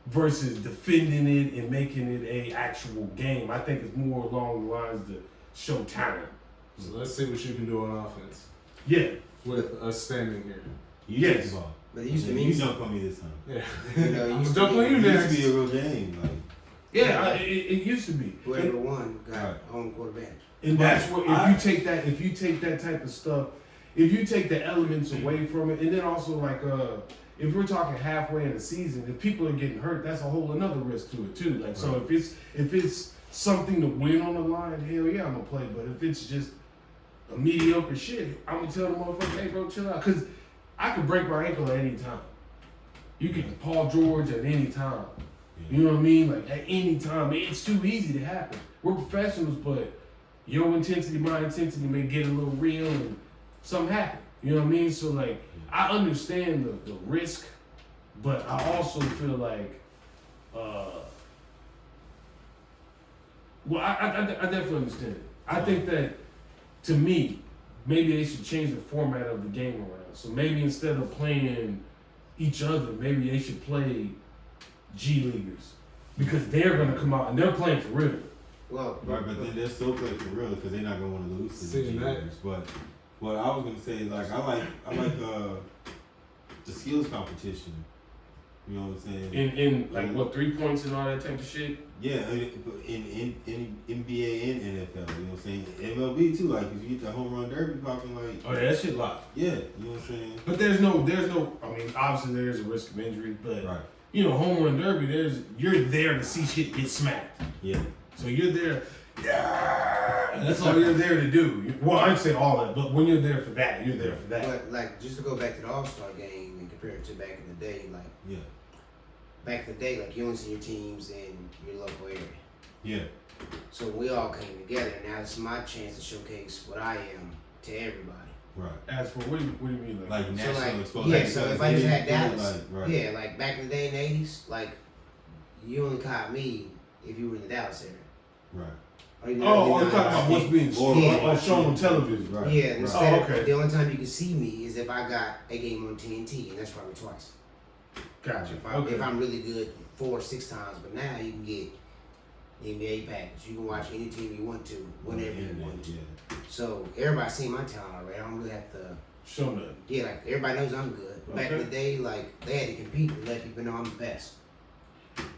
Versus defending it and making it a actual game. I think it's more along the lines to show talent. So let's see what you can do on offense Yeah. with us standing here. You Yes. take the ball. But it used to You mean jump on me this time. Yeah. You know, it I'm used to jumping be- on you It used next. to be a real game. Like, Yeah, it used to be. whoever won got Right. home court advantage. And that's what I- if you take that type of stuff, if you take the elements away from it, and then also like if we're talking halfway in the season, if people are getting hurt, that's a whole another risk to it too. Like so if it's something to win on the line, hell yeah, I'm gonna play. But if it's just a mediocre shit, I'm gonna tell the motherfucker, hey bro, chill out. Cause I could break my ankle at any time. You can Paul George at any time. You know what I mean? Like at any time. It's too easy to happen. We're professionals, but your intensity, my intensity may get a little real and something happen. You know what I mean? So like I understand the risk, but I also feel like I definitely understand it. I think that to me, maybe they should change the format of the game around. So maybe instead of playing each other, maybe they should play G Leaguers. Because they're gonna come out and they're playing for real. Well, right, but then they're still playing for real because they're not gonna want to lose to the Seeing that. G-Leaguers. But what I was gonna say is like I like the skills competition. You know what I'm saying? In like what 3 points and all that type of shit. Yeah, in NBA and NFL, you know what I'm saying? MLB too, like if you get the home run derby popping, like Oh yeah, that shit locked. yeah, you know what I'm saying? But there's no. I mean, obviously there's a risk of injury, but Right. you know, home run derby. You're there to see shit get smacked. Yeah. So you're there. Yeah, and that's all you're there to do. Well, I'd say all that, but when you're there for that, you're there for that. but like just to go back to the All-Star game and compare it to back in the day, like Yeah. back in the day, like you only see your teams in your local area. Yeah. So we all came together. Now it's my chance to showcase what I am to everybody. Right. As for what do you mean? Like So national like, exposure. yeah. Like, So because if I just they had didn't do it, Dallas, like, right. yeah, like back in the day in the '80s, like you only caught me if you were in the Dallas area. Right. Or even Oh, if you're talking about what's being Yeah. shown on television. Right. Yeah, Right. instead Oh, okay. the only time you can see me is if I got a game on TNT, and that's probably twice. Gotcha. If I'm really good 4 or 6 times, but now you can get the NBA package. You can watch any team you want to, whenever you want to. Yeah. So everybody's seen my talent already. I don't really have to. Show nothing. Yeah, like everybody knows I'm good. But back in the day, like they had to compete to let people know I'm the best.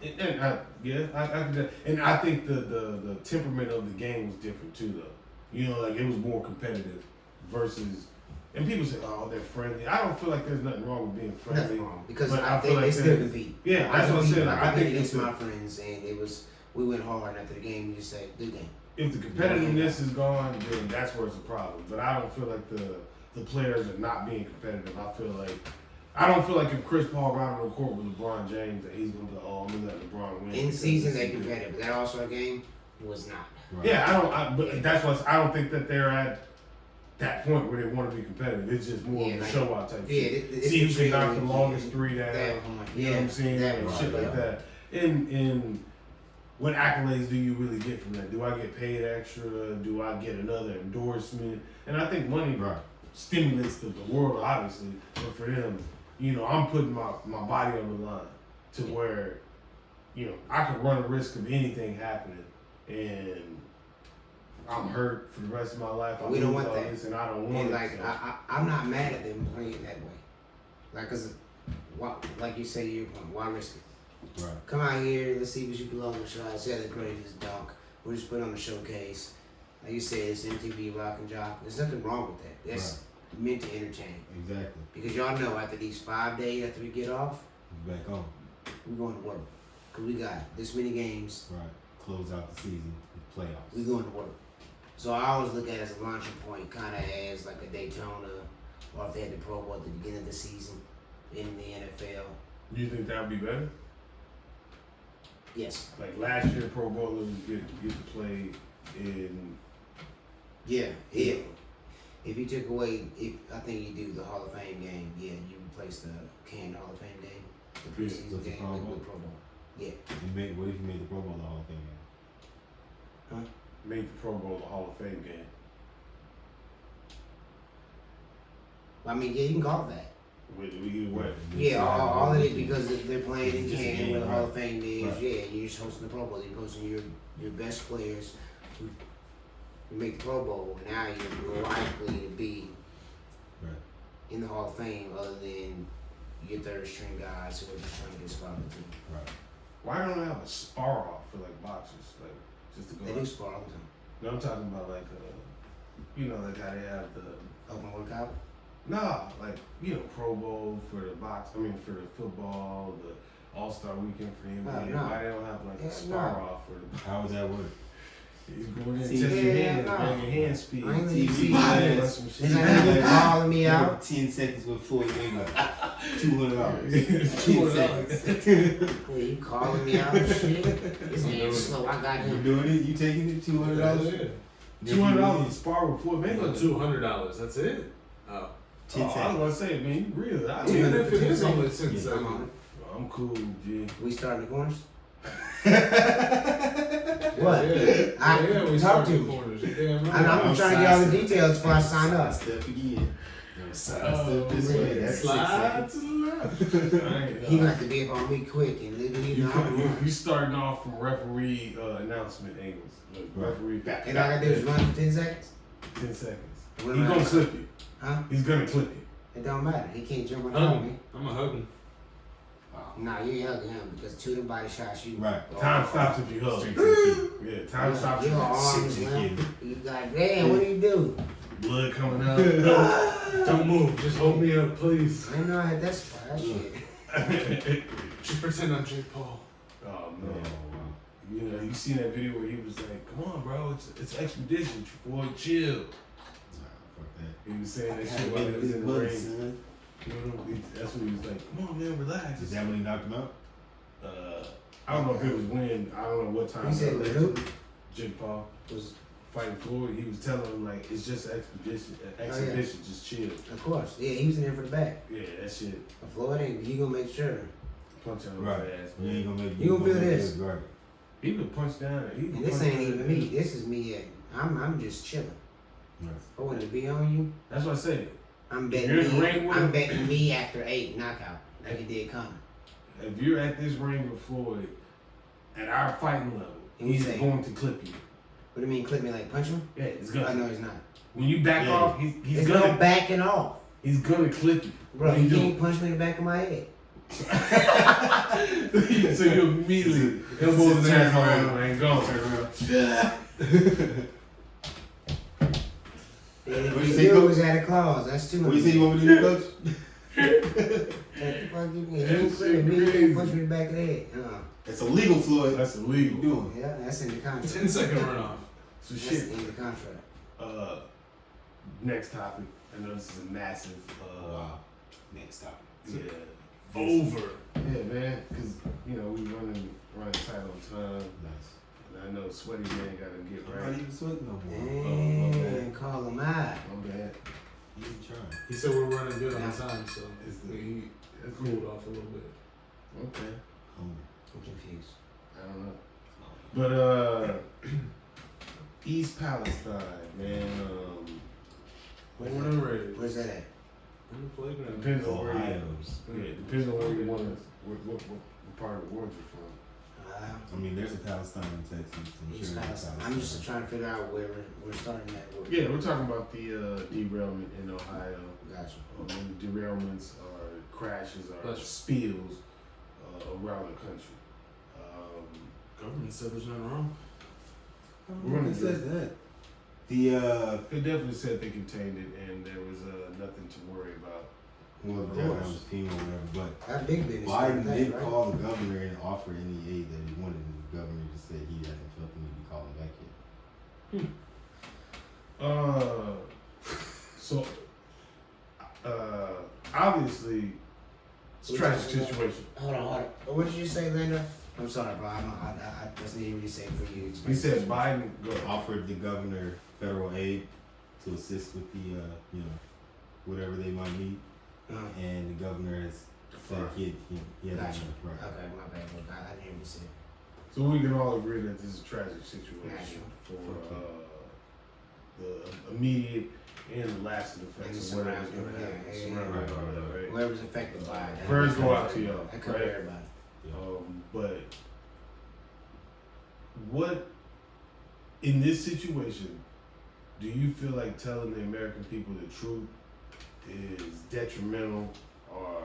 And I think that, and I think the temperament of the game was different too, though. You know, like it was more competitive versus. And people say, "Oh, they're friendly." I don't feel like there's nothing wrong with being friendly. Nothing wrong because but I I feel think they like still there's- compete. Yeah, that's what I said. I I think against it's my friends, and it was we went hard after the game. We just said, "Good game." if the competitiveness is gone, then that's where it's a problem. But I don't feel like the players are not being competitive. I don't feel like if Chris Paul got on the court with LeBron James that he's gonna be, oh, I'm gonna let LeBron win. In season, they competitive. That All-Star game was not. Right. Yeah, but that's what I don't think that they're at that point where they want to be competitive. It's just more Yeah, of a like- show out type Yeah, shit. it's See who the can knock the training longest and 3 down. that, You know what I'm saying? that And part, shit like yeah. that. And what accolades do you really get from that? Do I get paid extra? Do I get another endorsement? And I think money Right. stimulates the world, obviously. But for them, you know, I'm putting my body on the line to where, you know, I could run a risk of anything happening. And I'm hurt for the rest of my life. We don't want all that. this and I don't want And it. like, so. I'm not mad at them playing that way. Like, cause, like you say, why risk it? Right. Come out here, let's see what you belong to shot. Say the greatest dunk. We'll just put it on the showcase. Like you said, it's MTV Rock and Jock. There's nothing wrong with that. That's meant to entertain. Exactly. Because y'all know after these 5 days after we get off, Back on. we're going to work. Cause we got this many games. Right. Close out the season with playoffs. We going to work. So I always look at it as a launching point, kind of as like a Daytona, or if they had the Pro Bowl at the beginning of the season in the NFL. You think that would be better? Yes. Like last year, Pro Bowlers get to play in. Yeah. Yeah. If you took away, I think you do the Hall of Fame game. Yeah, you replace the canned Hall of Fame game, the preseason With the game Pro with Bowl? the Pro Bowl. Yeah. What if you made the Pro Bowl the Hall of Fame game? Made the Pro Bowl the Hall of Fame game. I mean, yeah, you can call it that. Either way. Yeah, all of it because they're playing in It's just a Canton game, where the Hall right. of Fame is. Right. Yeah, you're just hosting the Pro Bowl. You're hosting your best players who make the Pro Bowl. Now you're likely to be Right. in the Hall of Fame other than your third string guys who are just trying to get spotted too. Right. Why don't they have a spar off for like boxers? Like just to go. They do out? spar all the time. No, I'm talking about like like how they have the Open workout. like Pro Bowl for the for the football, the All-Star Weekend for the NBA. No. Why they don't have like Yeah, a spar no. off for the How does that work? you go in and See, test your yeah, hand, no. bring your hand speed. I ain't TV even see class. Some It's shit. like they calling me out. 10 seconds with Floyd Mayweather. $200. Yeah, you calling me out and shit. This man slow. I got You him. doing it? You taking it? $200? $200 to spar with Floyd Mayweather. $200. That's it. Oh. 10 I was seconds. gonna say, man, you real. Even if it is only 10 Yeah. I'm seconds. on I'm cool, G. it. We starting the corners. Yeah, What? Yeah, I yeah, we talk start to the you. corners. Yeah, I'm trying to get all the details before I sign up. Step again. Step this man. way. That's 6 Slide seconds. to the left. He got to be up on me quick and literally You starting off from referee announcement angles. Look, Right. referee back. And all I gotta do is run for 10 seconds. 10 seconds. He's What am I- gonna clip you. Huh? He's gonna clip you. It don't matter. He can't jump on Hug top of him. me. I'm a hug him. Nah, you ain't hugging him because two of them body shots you. Right. Time stops if you hug. Straight to the Yeah, time stops. Your if arms Shit, limp. You got damn. What do you do? blood coming out. Don't move. Just hold me up, please. I know I had that spot. That shit. Just pretend I'm Jake Paul. Oh Oh, man. wow. You seen that video where he was like, "Come on, bro, it's expedition, boy, chill." Nah, fuck that. He was saying that I shit while he was in the buddy, ring. son. That's when he was like, "Come on, man, relax." Is that when he knocked him out? I don't know if it was when. I don't know what time. You said with who? Jake Paul Was fighting Floyd. He was telling him like, "It's just an exhibition, just chill." of course. Yeah, he was in there for the back. Yeah, that shit. But Floyd ain't. You gonna make sure. Punch on Right. his ass. You ain't gonna make You gonna feel make this. it right. He could punch down. He could And this punch ain't down. even me. This is me. I'm just chilling. Right. If I want to be on you, That's what I said. I'm betting You're in the ring me. with I'm him? betting me after 8 knockout. Like he did Conor. If you're at this ring with Floyd, at our fighting level, And he's say- going to clip you. What do you mean clip me like punch him? Yeah, it's Oh, gonna. no, he's not. When you back Yeah. off, he's There's gonna no backing off. he's gonna clip you. Bro, What you do? can't punch me in the back of my head. So you immediately He'll pull sit the there turn and around and go. And What you if say, you Coach? always had a clause. That's too What much. you say you want me to do, Coach? You ain't clipping me. You can't punch me in the back of the head. That's illegal, Floyd. That's What you illegal. doing? Yeah, that's in the contract. 10-second runoff. So That's shit. in the contract. Next topic. I know this is a massive. Wow. Next topic. Yeah. Over. Yeah, man. Because we running tight on time. Nice. And I know Sweaty Man got to get I'm not right. even sweating no more. Damn, call him out. My bad. He's trying. He said we're running good on time, so Is the- he That's cooled good. off a little bit. Okay. Hungry. I'm confused. I don't know. But East Palestine, man. Where's Born that? and raised. Where's that at? In the playground. Depends on where you. Ohio. Yeah, depends on where you want to. What part of the world you're from. I mean, there's a Palestine in Texas. I'm sure there's a I'm just trying to figure out where we're starting at. Yeah, we're talking about the derailment in Ohio. Gotcha. And derailments or crashes or Gotcha. spills around the country. Government said there's nothing wrong. We're gonna Who says do- that? They definitely said they contained it and there was nothing to worry about. Well, Of that course. was FEMA or whatever, but That big business. Biden thing, did right? call the governor and offer any aid that he wanted, and the governor just said he hasn't felt the need to call him back yet. So obviously it's a tragic situation. Hold on. What did you say, Linda? I'm sorry, bro. I just need to say for you. He said Biden Offered the governor federal aid to assist with the, whatever they might need, and the governor has said he hasn't Gotcha. right. Okay, my bad. Look, I didn't hear you say it. So we can all agree that this is a tragic situation Gotcha. for the immediate and the lasting effects of whatever's going to happen. Yeah, surrounding right, all that, right? Whoever's affected by it. Prayers go out to y'all, I cover right? everybody. But what in this situation do you feel like telling the American people the truth is detrimental or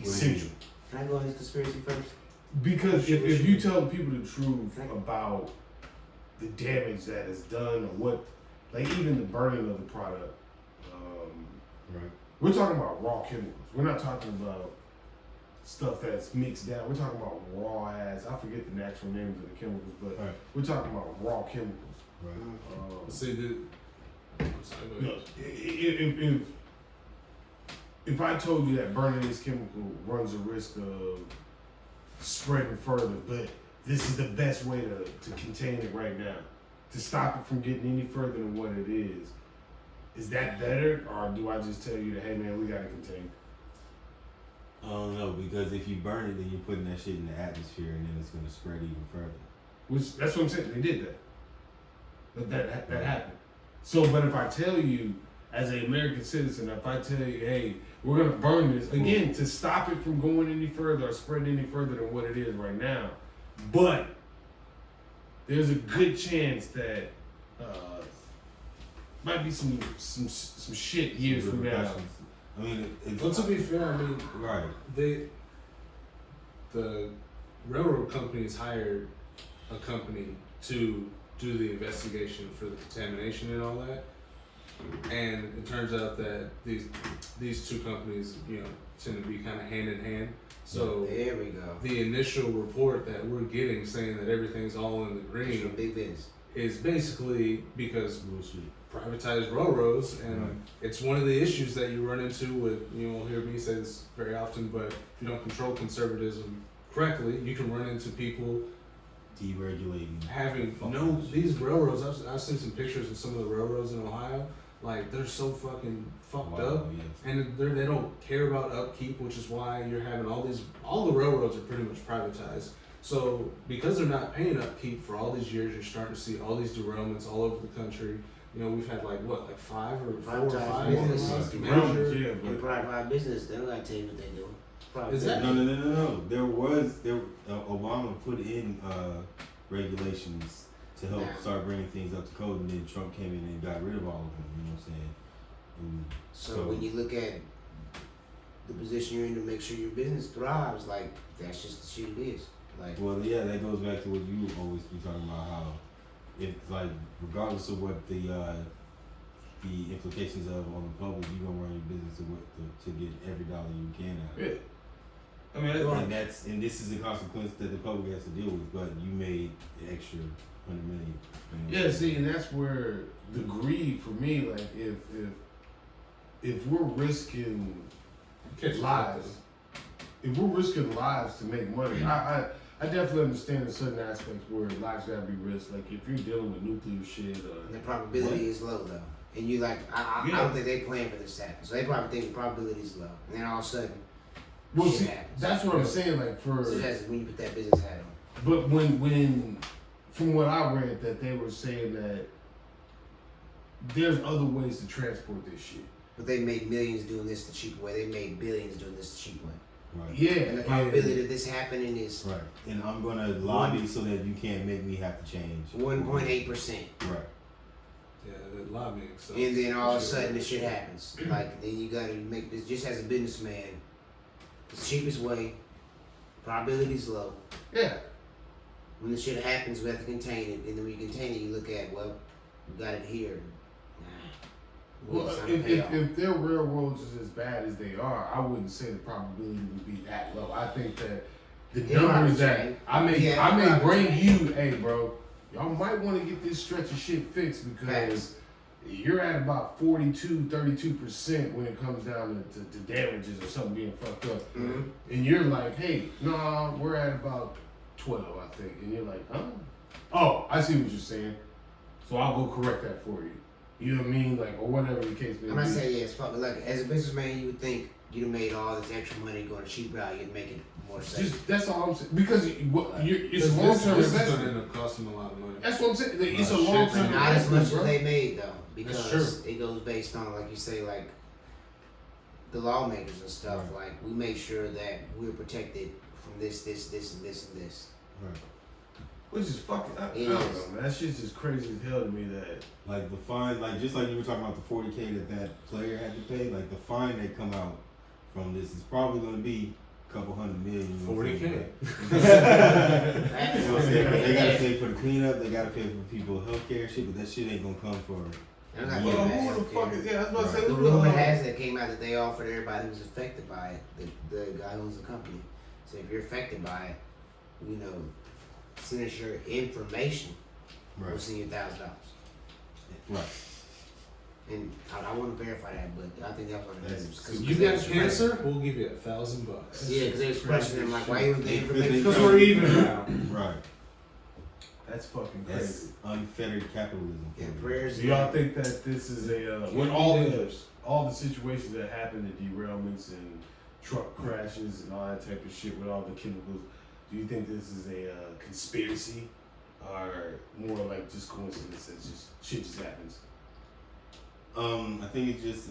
essential? Can I go on this conspiracy first? Because if you tell people the truth about the damage that is done or what, like even the burning of the product, Right. we're talking about raw chemicals. We're not talking about stuff that's mixed down. We're talking about raw ass. I forget the natural names of the chemicals, but Right. we're talking about raw chemicals. Right. See, I'm sorry, go ahead. Look, if I told you that burning this chemical runs a risk of spreading further, but this is the best way to contain it right now, to stop it from getting any further than what it is that better, or do I just tell you that, hey man, we gotta contain it? I don't know, because if you burn it, then you're putting that shit in the atmosphere, and then it's gonna spread even further. Which that's what I'm saying. They did that. But that happened. So, but if I tell you, as an American citizen, if I tell you, hey, we're gonna burn this again to stop it from going any further or spreading any further than what it is right now, but there's a good chance that might be some shit years from now. Repercussions. I mean, Well, to be fair, I mean, right. the railroad companies hired a company to do the investigation for the contamination and all that. And it turns out that these two companies, tend to be kind of hand in hand. So There we go. the initial report that we're getting saying that everything's all in the It's green from big business. is basically because Bullshit. privatized railroads, and Right. it's one of the issues that you run into with, you'll hear me say this very often, but if you don't control conservatism correctly, you can run into people Deregulating. having Fucking shit. these railroads. I've seen some pictures of some of the railroads in Ohio. Like, they're so fucking fucked Wow, up, yeah. and they don't care about upkeep, which is why you're having all the railroads are pretty much privatized. So because they're not paying upkeep for all these years, you're starting to see all these derailments all over the country. We've had like 4 or 5 businesses. Derailments, yeah, In but private business, they don't gotta tell you what they doing. Private Is that- business. No. Obama put in regulations to help Now. start bringing things up to code, and then Trump came in and got rid of all of them. You know what I'm saying? And So when you look at the position you're in to make sure your business thrives, like that's just the shit it is. Like well, yeah, that goes back to what you always be talking about, how if like regardless of what the implications of on the public, you gonna run your business to get every dollar you can out of it. yeah. I mean, And this is a consequence that the public has to deal with, but you made an extra $100 million. yeah. See, and that's where the greed for me, like if we're risking lives, if we're risking lives to make money, I definitely understand in certain aspects where lives gotta be risked. Like if you're dealing with nuclear shit, the probability is low though. And you like I Yeah. don't think they plan for this to happen. So they probably think the probability is low. And then all of a sudden well, shit see, happens. that's what I'm saying. Like for, So that's when you put that business hat on. but when from what I read, that they were saying that there's other ways to transport this shit. But they made millions doing this the cheap way. They made billions doing this the cheap way. Right. Yeah. And the probability of this happening is Right. And I'm gonna lobby so that you can't make me have to change. 1.8%. Right. Yeah, that lobbying. So And then all of a sudden this shit happens. Like then you gotta make this just as a businessman, the cheapest way, probability's low. Yeah. When the shit happens, we have to contain it. And then when you contain it, you look at, well, we got it here. Well, if their railroads is as bad as they are, I wouldn't say the probability would be that low. I think that the It numbers probably that change. I may Yeah, it I may probably bring change. you, hey bro, y'all might want to get this stretch of shit fixed because you're at about 32% when it comes down to damages or something being fucked up. Mhm. And you're like, hey, no, we're at about 12, I think. And you're like, huh? Oh, I see what you're saying. So I'll go correct that for you. You know what I mean? Like, or whatever the case may be. I'm not saying yes, fuck, but like as a businessman, you would think you'd have made all this extra money going to cheap route, you'd make it more safe. Just that's all I'm saying. Because it's This- a long term This is gonna investment. end up costing a lot of money. That's what I'm saying. Like, it's a Shit, long term man. Not as much investment, as bro. they made though, That's because it goes based on, like you say, like the lawmakers and stuff. Like we make sure that we're protected from this, and this, and this. Right. Which is fucking. I It don't is. know, man. That shit's just crazy as hell to me. That Like the fine, like just like you were talking about the 40K that player had to pay, like the fine that come out from this is probably gonna be a couple $100 million. You know what I'm 40K. saying? You know what I'm saying? They gotta pay for the cleanup, they gotta pay for people's healthcare and shit, but that shit ain't gonna come for. I'm not well, getting who the that fuck healthcare. is? Yeah, I was about to say The who the rumor fuck- has that came out that they offered everybody who's affected by it, the guy who owns the company. So if you're affected by it, you know, send us your information. We'll Right. send you $1,000. Right. And I want to verify that, but I think that was on the That's- news. 'Cause You they got was cancer? We'll give you $1,000. Yeah, because they was questioning him, like, why you with the information? Because we're even now. Right. That's fucking That's crazy. unfettered capitalism. Yeah, prayers. Do y'all think that this is a with all the situations that happen, the derailments and truck crashes and all that type of shit with all the chemicals? Do you think this is a conspiracy or more like just coincidence? That just shit just happens. I think it's just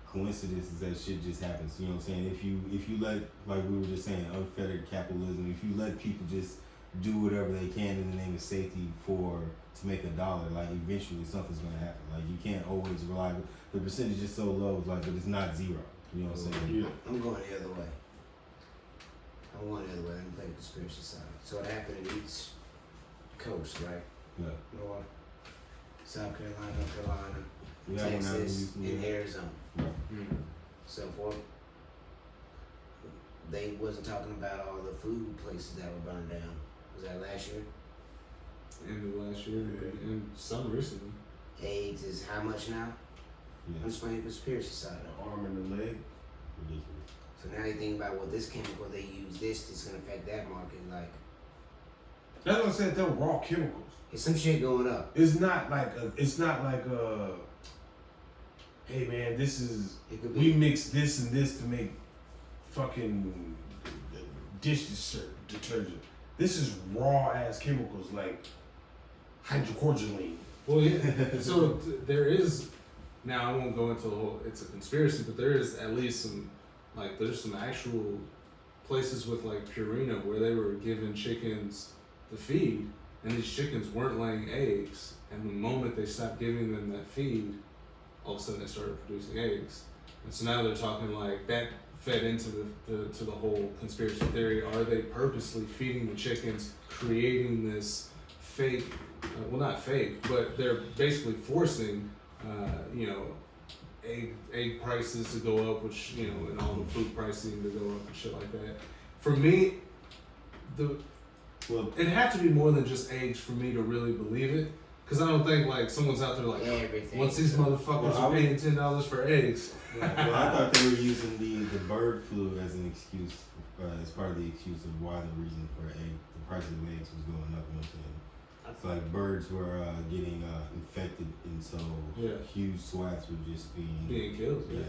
coincidences that shit just happens. You know what I'm saying? If you let, like we were just saying, unfettered capitalism. If you let people just do whatever they can in the name of safety to make $1, like eventually something's gonna happen. Like you can't always rely. The percentage is so low, like, but it's not zero. You know what I'm saying? Yeah. I'm going the other way. I'm going the other way. I'm playing the conspiracy side. So it happened in each coast, right? Yeah. North, South Carolina, North Carolina, We have one out in Texas, Houston, and yeah. Arizona. Mm. So for they wasn't talking about all the food places that were burned down. Was that last year? End of last year and some recently. AIDS is how much now? I'm Yeah. just playing the conspiracy side The of it. arm and the leg. Ridiculous. So now you think about, well, this chemical they use, this gonna affect that market. Like, That's what I said. They're raw chemicals. it's some shit going up. It's not like hey man, this is It could we be. mix this and this to make fucking dish detergent. This is raw ass chemicals like hydrocortisone. Well, yeah. So there is. Now I won't go into the whole. It's a conspiracy, but there is at least some. Like there's some actual places with like Purina where they were giving chickens the feed, and these chickens weren't laying eggs. And the moment they stopped giving them that feed, all of a sudden they started producing eggs. And so now they're talking like that fed into the whole conspiracy theory. Are they purposely feeding the chickens, creating this fake? Well, not fake, but they're basically forcing, egg prices to go up, which and all the food pricing to go up and shit like that. For me, it had to be more than just eggs for me to really believe it, because I don't think like someone's out there like, Everything. once these motherfuckers are paying $10 for eggs. Well, I thought they were using the bird flu as an excuse, as part of the excuse of why the reason for the price of eggs was going up. You know what I'm saying? It's like birds were getting infected, and so huge swaths were just being killed. Yeah.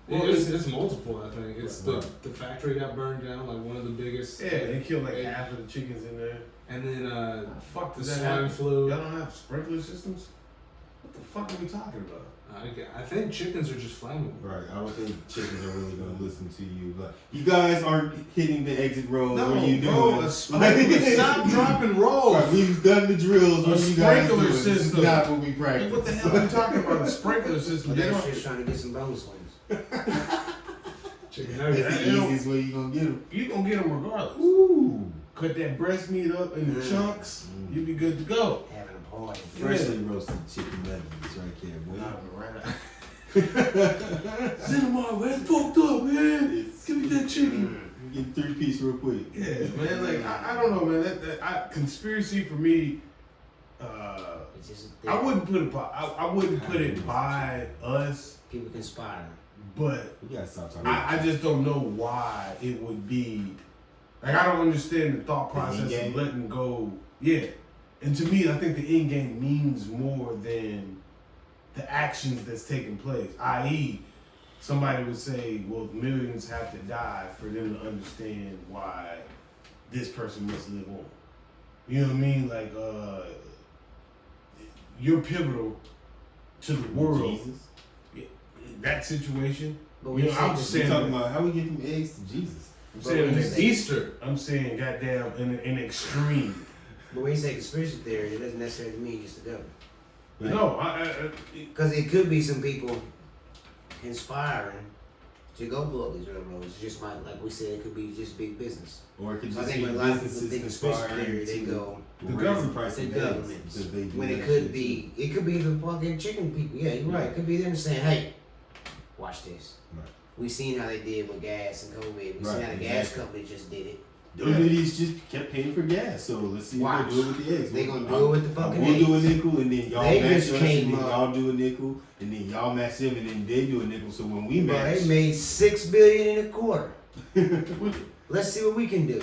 Well, it's multiple. I think it's Right. the factory got burned down, like one of the biggest. Yeah, they killed like half of the chickens in there. And then Fuck the does that swine happen? flu. Y'all don't have sprinkler systems? What the fuck are we talking about? I think chickens are just flammable. Right. I don't think chickens are really gonna listen to you. Like, you guys aren't hitting the exit rows. No, what are you doing? bro, a sprinkler. Stop dropping rolls. Right, we've done the drills. What A are you guys sprinkler doing? This is system. not what we Like, practice. what the hell are you talking about? A sprinkler system. But They that's don't- just trying to get some bonus wins. Chicken That's nuggets. the easiest way you gonna get them. You gonna get them regardless. Ooh. Cut that breast meat up in the chunks. You be good to go. Having a party. Freshly roasted chicken nuggets right there, boy. Cinema, man, fucked up, man. Give me that chicken. Get 3-piece real quick. Yeah, man. Like I don't know, man. Conspiracy for me. It's just a thing. I wouldn't put it by. I wouldn't put it by us, People conspire. but We gotta stop talking. I just don't know why it would be. Like I don't understand the thought The process end of letting go. Yeah, and to me, I think the end game means more than the actions that's taking place. I.e., somebody would say, "Well, millions have to die for them to understand why this person must live on." You know what I mean? Like, you're pivotal to the world. Jesus. That situation. But You we know, say I'm this- We're saying, talking about how we get from eggs to Jesus. I'm But saying when you it's say- Easter. I'm saying, goddamn, in extreme. But when you say conspiracy theory, it doesn't necessarily mean just the government. Right? No, Because it could be some people conspiring to go blow up these railroads. It just might, like we said, it could be just big business. Or it could So I just think be when a lot of people businesses think conspiracy conspiring theory, they to go The raise government. price to of eggs governments. because they do When it that could shit be, it could be the fucking chicken people. Yeah, you're right. It could be them saying, "Hey, watch this." Right. We seen how they did with gas and COVID. We Right, seen how the gas exactly. company just did it. Those ladies just kept paying for gas, so let's see Watch. if they do it with the eggs. They gonna do it with the fucking We'll do a eggs. nickel, and then y'all They match just us, came and then up- y'all do a nickel, and then y'all match them, and then they do a nickel. So when we Bro, match, they made $6 billion in a quarter. Let's see what we can do.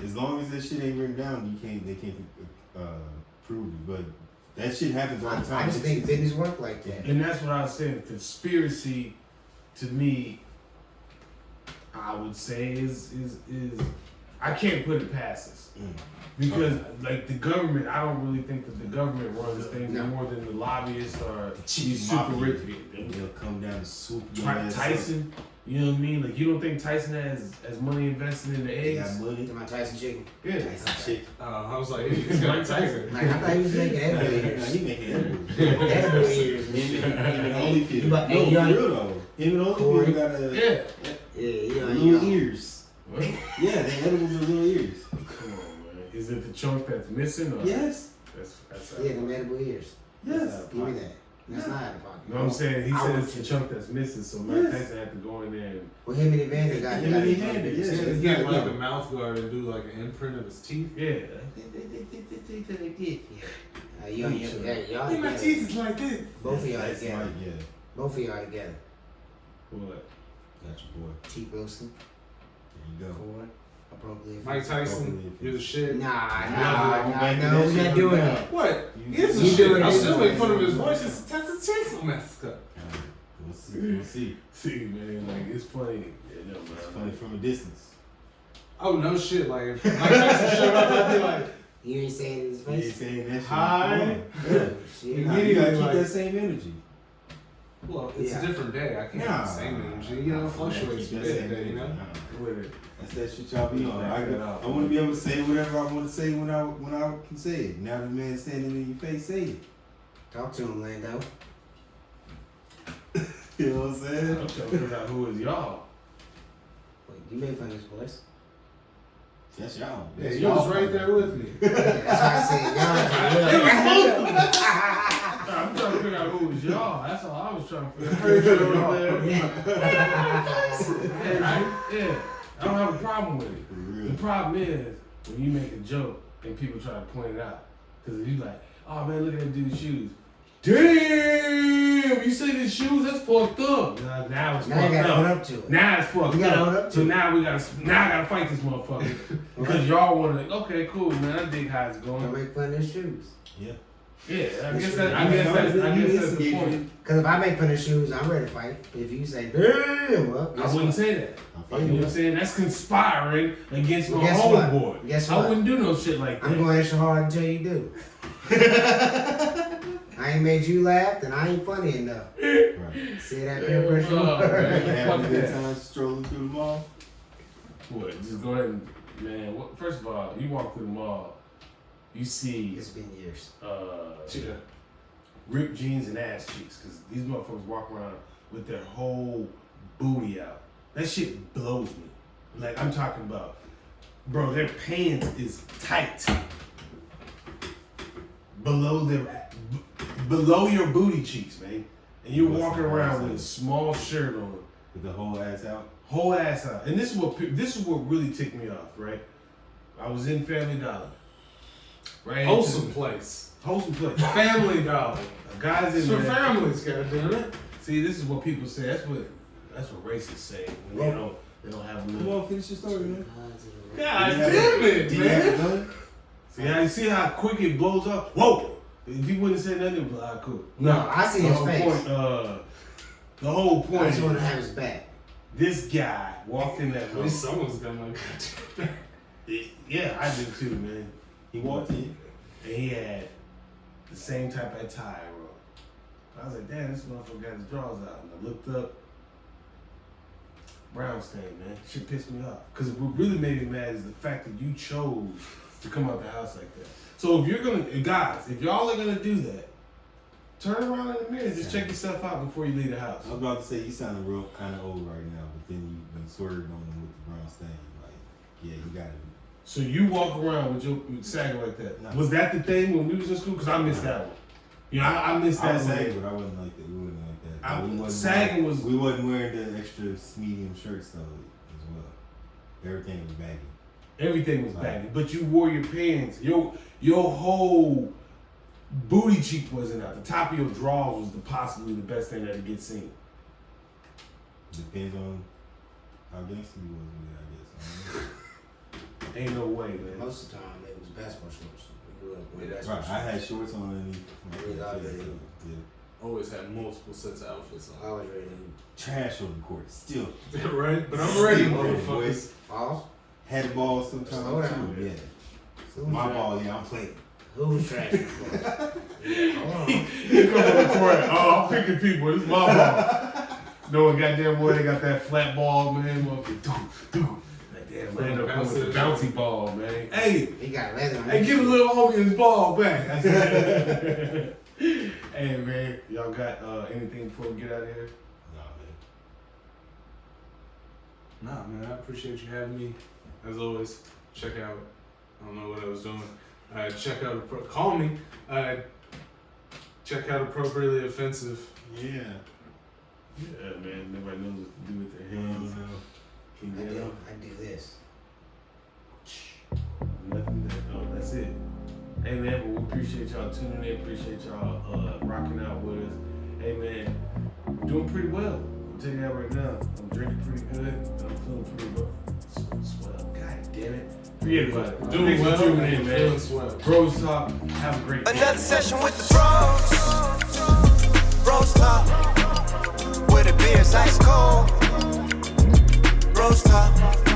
as long as that shit ain't written down, they can't prove it. But that shit happens all the time. I just think business work like that. and that's what I was saying. Conspiracy, to me, I would say is I can't put it past us. Because like the government, I don't really think that the government runs things No. more than the lobbyists or Chicken these super mafia. rich people. They'll come down and swoop your ass up. Tyson, you know what I mean? Like you don't think Tyson has money invested in the They got eggs? money. To my Tyson chicken. Yeah. Shit. I was like, he's got Tyson. Like, I thought he was making Nah, edible he ears. making edibles. Edible ears and shit. Him and Holyfield. You about- No, hey, for y'all- real though. Him and Corey. Holyfield got a Yeah. Yeah, little ears. What? Yeah, they edibles are little ears. Come on, man. Is it the chunk that's missing? Or Yes. That's Yeah, the edible ears. Yes. Give me that. That's not out of pocket. No, I'm saying he I said want it's the to. chunk that's missing, so Mike Yes. Tyson had to go in there and Well, him and Evander got Him and Evander, yes. Yeah, It's he get not like good. a mouth guard and do like an imprint of his teeth. yeah. You and your, y'all My together. teeth is like this. Both of y'all That's together. right, yeah. Both of y'all together. What? Got your boy. T-Broski, There you go. Corey, appropriate. Mike Tyson, you're the shit. Nah, no, we're not doing that. What? You- He is the you shit. doing I it. still make fun of his voice. It's a Texas Chainsaw Massacre. We'll see. We'll see. See, man, like it's funny. You know, It's man. funny from a distance. Oh no shit! Like if Mike Tyson showed up, I'd be like, You ain't saying it in his You ain't face? saying that shit. Hi. Come on. Yeah. Shit. Nah, you gotta keep like- that same energy. well, it's Yeah. a different day. I can't have the same energy. You know, it fluctuates Keep from that day same to day. You energy. know. With it. That's that shit y'all be on. Back it up. I want to be able to say whatever I want to say when I can say it. Now the man standing in your face, say it. Talk to him, Lando. You know what I'm saying? I'm trying to figure out who is y'all. Wait, you made fun of his voice. That's y'all. Yeah, That's you y'all was right fault. there with me. Yeah, that's why I said y'all. I'm trying to figure out who is y'all. That's all I was trying to figure out. Yeah, I don't have a problem with it. For The real. problem is when you make a joke and people try to point it out. Because you like, oh man, look at that dude's shoes. Damn, you say his shoes? That's fucked up. Now it's Now you fucked gotta own up. up to it. Now it's fucked You gotta up. own up to So it. now I gotta fight this motherfucker. Because y'all wanna, okay, cool, man, I dig how it's Don't going. make fun of his shoes. Yeah. Yeah, I That's guess true. that's the instigated point. it. Cause if I make fun of his shoes, I'm ready to fight. If you say, damn, well, I wouldn't say that. I'm You know what I'm fighting. saying? That's conspiring against my Guess what? homeboy. Guess I what? wouldn't do no shit like that. I'm going extra hard until you do. I ain't made you laugh, then I ain't funny enough. Right. See that peer pressure? Oh, man. Having a Fuck good that. time strolling through the mall. What? Just go ahead and, man. First of all, you walk through the mall, you see It's been years. Yeah. ripped jeans and ass cheeks, because these motherfuckers walk around with their whole booty out. That shit blows me. Like, I'm talking about, bro, their pants is tight. Below your booty cheeks, man. And you're walking around with a small shirt on. With the whole ass out. Whole ass out. And this is what really ticked me off, right? I was in Family Dollar. Right? Wholesome place. Wholesome place. Family Dollar. A guy's in It's for there. families, goddammit. See, this is what people say. That's what racists say when they don't have a Come little. on, finish your story, man. God damn it, Did you have a man. gun? See how quick it blows up? Whoa! If he wouldn't have said nothing, it would be like, cool. No, I see his face. The whole point I just want to is, have his back. this guy walked in that At room. least someone's got my goddamn. Yeah, I did too, man. He walked in. And he had the same type of attire on. I was like, damn, this motherfucker got his drawers out. And I looked up, brown stain, man. Shit pissed me off. Because what really made me mad is the fact that you chose to come out the house like that. So if you're guys, if y'all are gonna do that, turn around in the mirror, just check yourself out before you leave the house. I was about to say you sounding real kind of old right now, but then you've been swerved on him with the brown stain. Like, yeah, you got it. So you walk around with sagging like that. No. Was that the thing when we was in school? Because I missed that one. You know, I missed I that was one. sagging, but I wasn't like that. We wasn't like that. We wasn't Sagging was. We wasn't wearing the extra medium shirts though as well. Everything was baggy. Everything was baggy, but you wore your pants. Your whole booty cheek wasn't out. The top of your drawers was possibly the best thing that gets seen. Depends on how gangster you was with it, I guess. Ain't no way, man. Most of the time, it was basketball shorts. We grew up with Right, basketball I had shorts on underneath. Yeah. Always had multiple sets of outfits I on. was ready Trash on the court, still. Right? But I'm ready, Still motherfuckers. boys. to balls. Had the ball sometimes Slow down. too. Yeah. Who's My trash? ball, yeah, I'm playing. Who's trash? Hold on. You come on the court. Oh, I'm picking people. This is my ball. No one goddamn boy, they got that flat ball, man. Like damn, Lando comes with the bouncy ball, man. Hey, He got leather on hey, his give a shoe. little homie his ball back. I said, hey, man, y'all got anything before we get out of here? Nah, Nah, man, I appreciate you having me. As always, check out. I don't know what I was doing. Check out. Call me. Check out Appropriately Offensive. man. Yeah. Yeah, man. Nobody knows what to do with their hands. King Dan'O. I do this. Nothing. That's it. Hey, man, but we appreciate y'all tuning in. Appreciate y'all rocking out with us. Hey, man, we're doing pretty well. I'll tell you that right now. I'm drinking pretty good. I'm feeling pretty well. Swell. God damn it. Forget about it. Doing Thanks for well. tuning in, man. Feeling swell. BrosTalk. Have a great day. Another session with the bros. BrosTalk. Where the beer's ice cold. BrosTalk.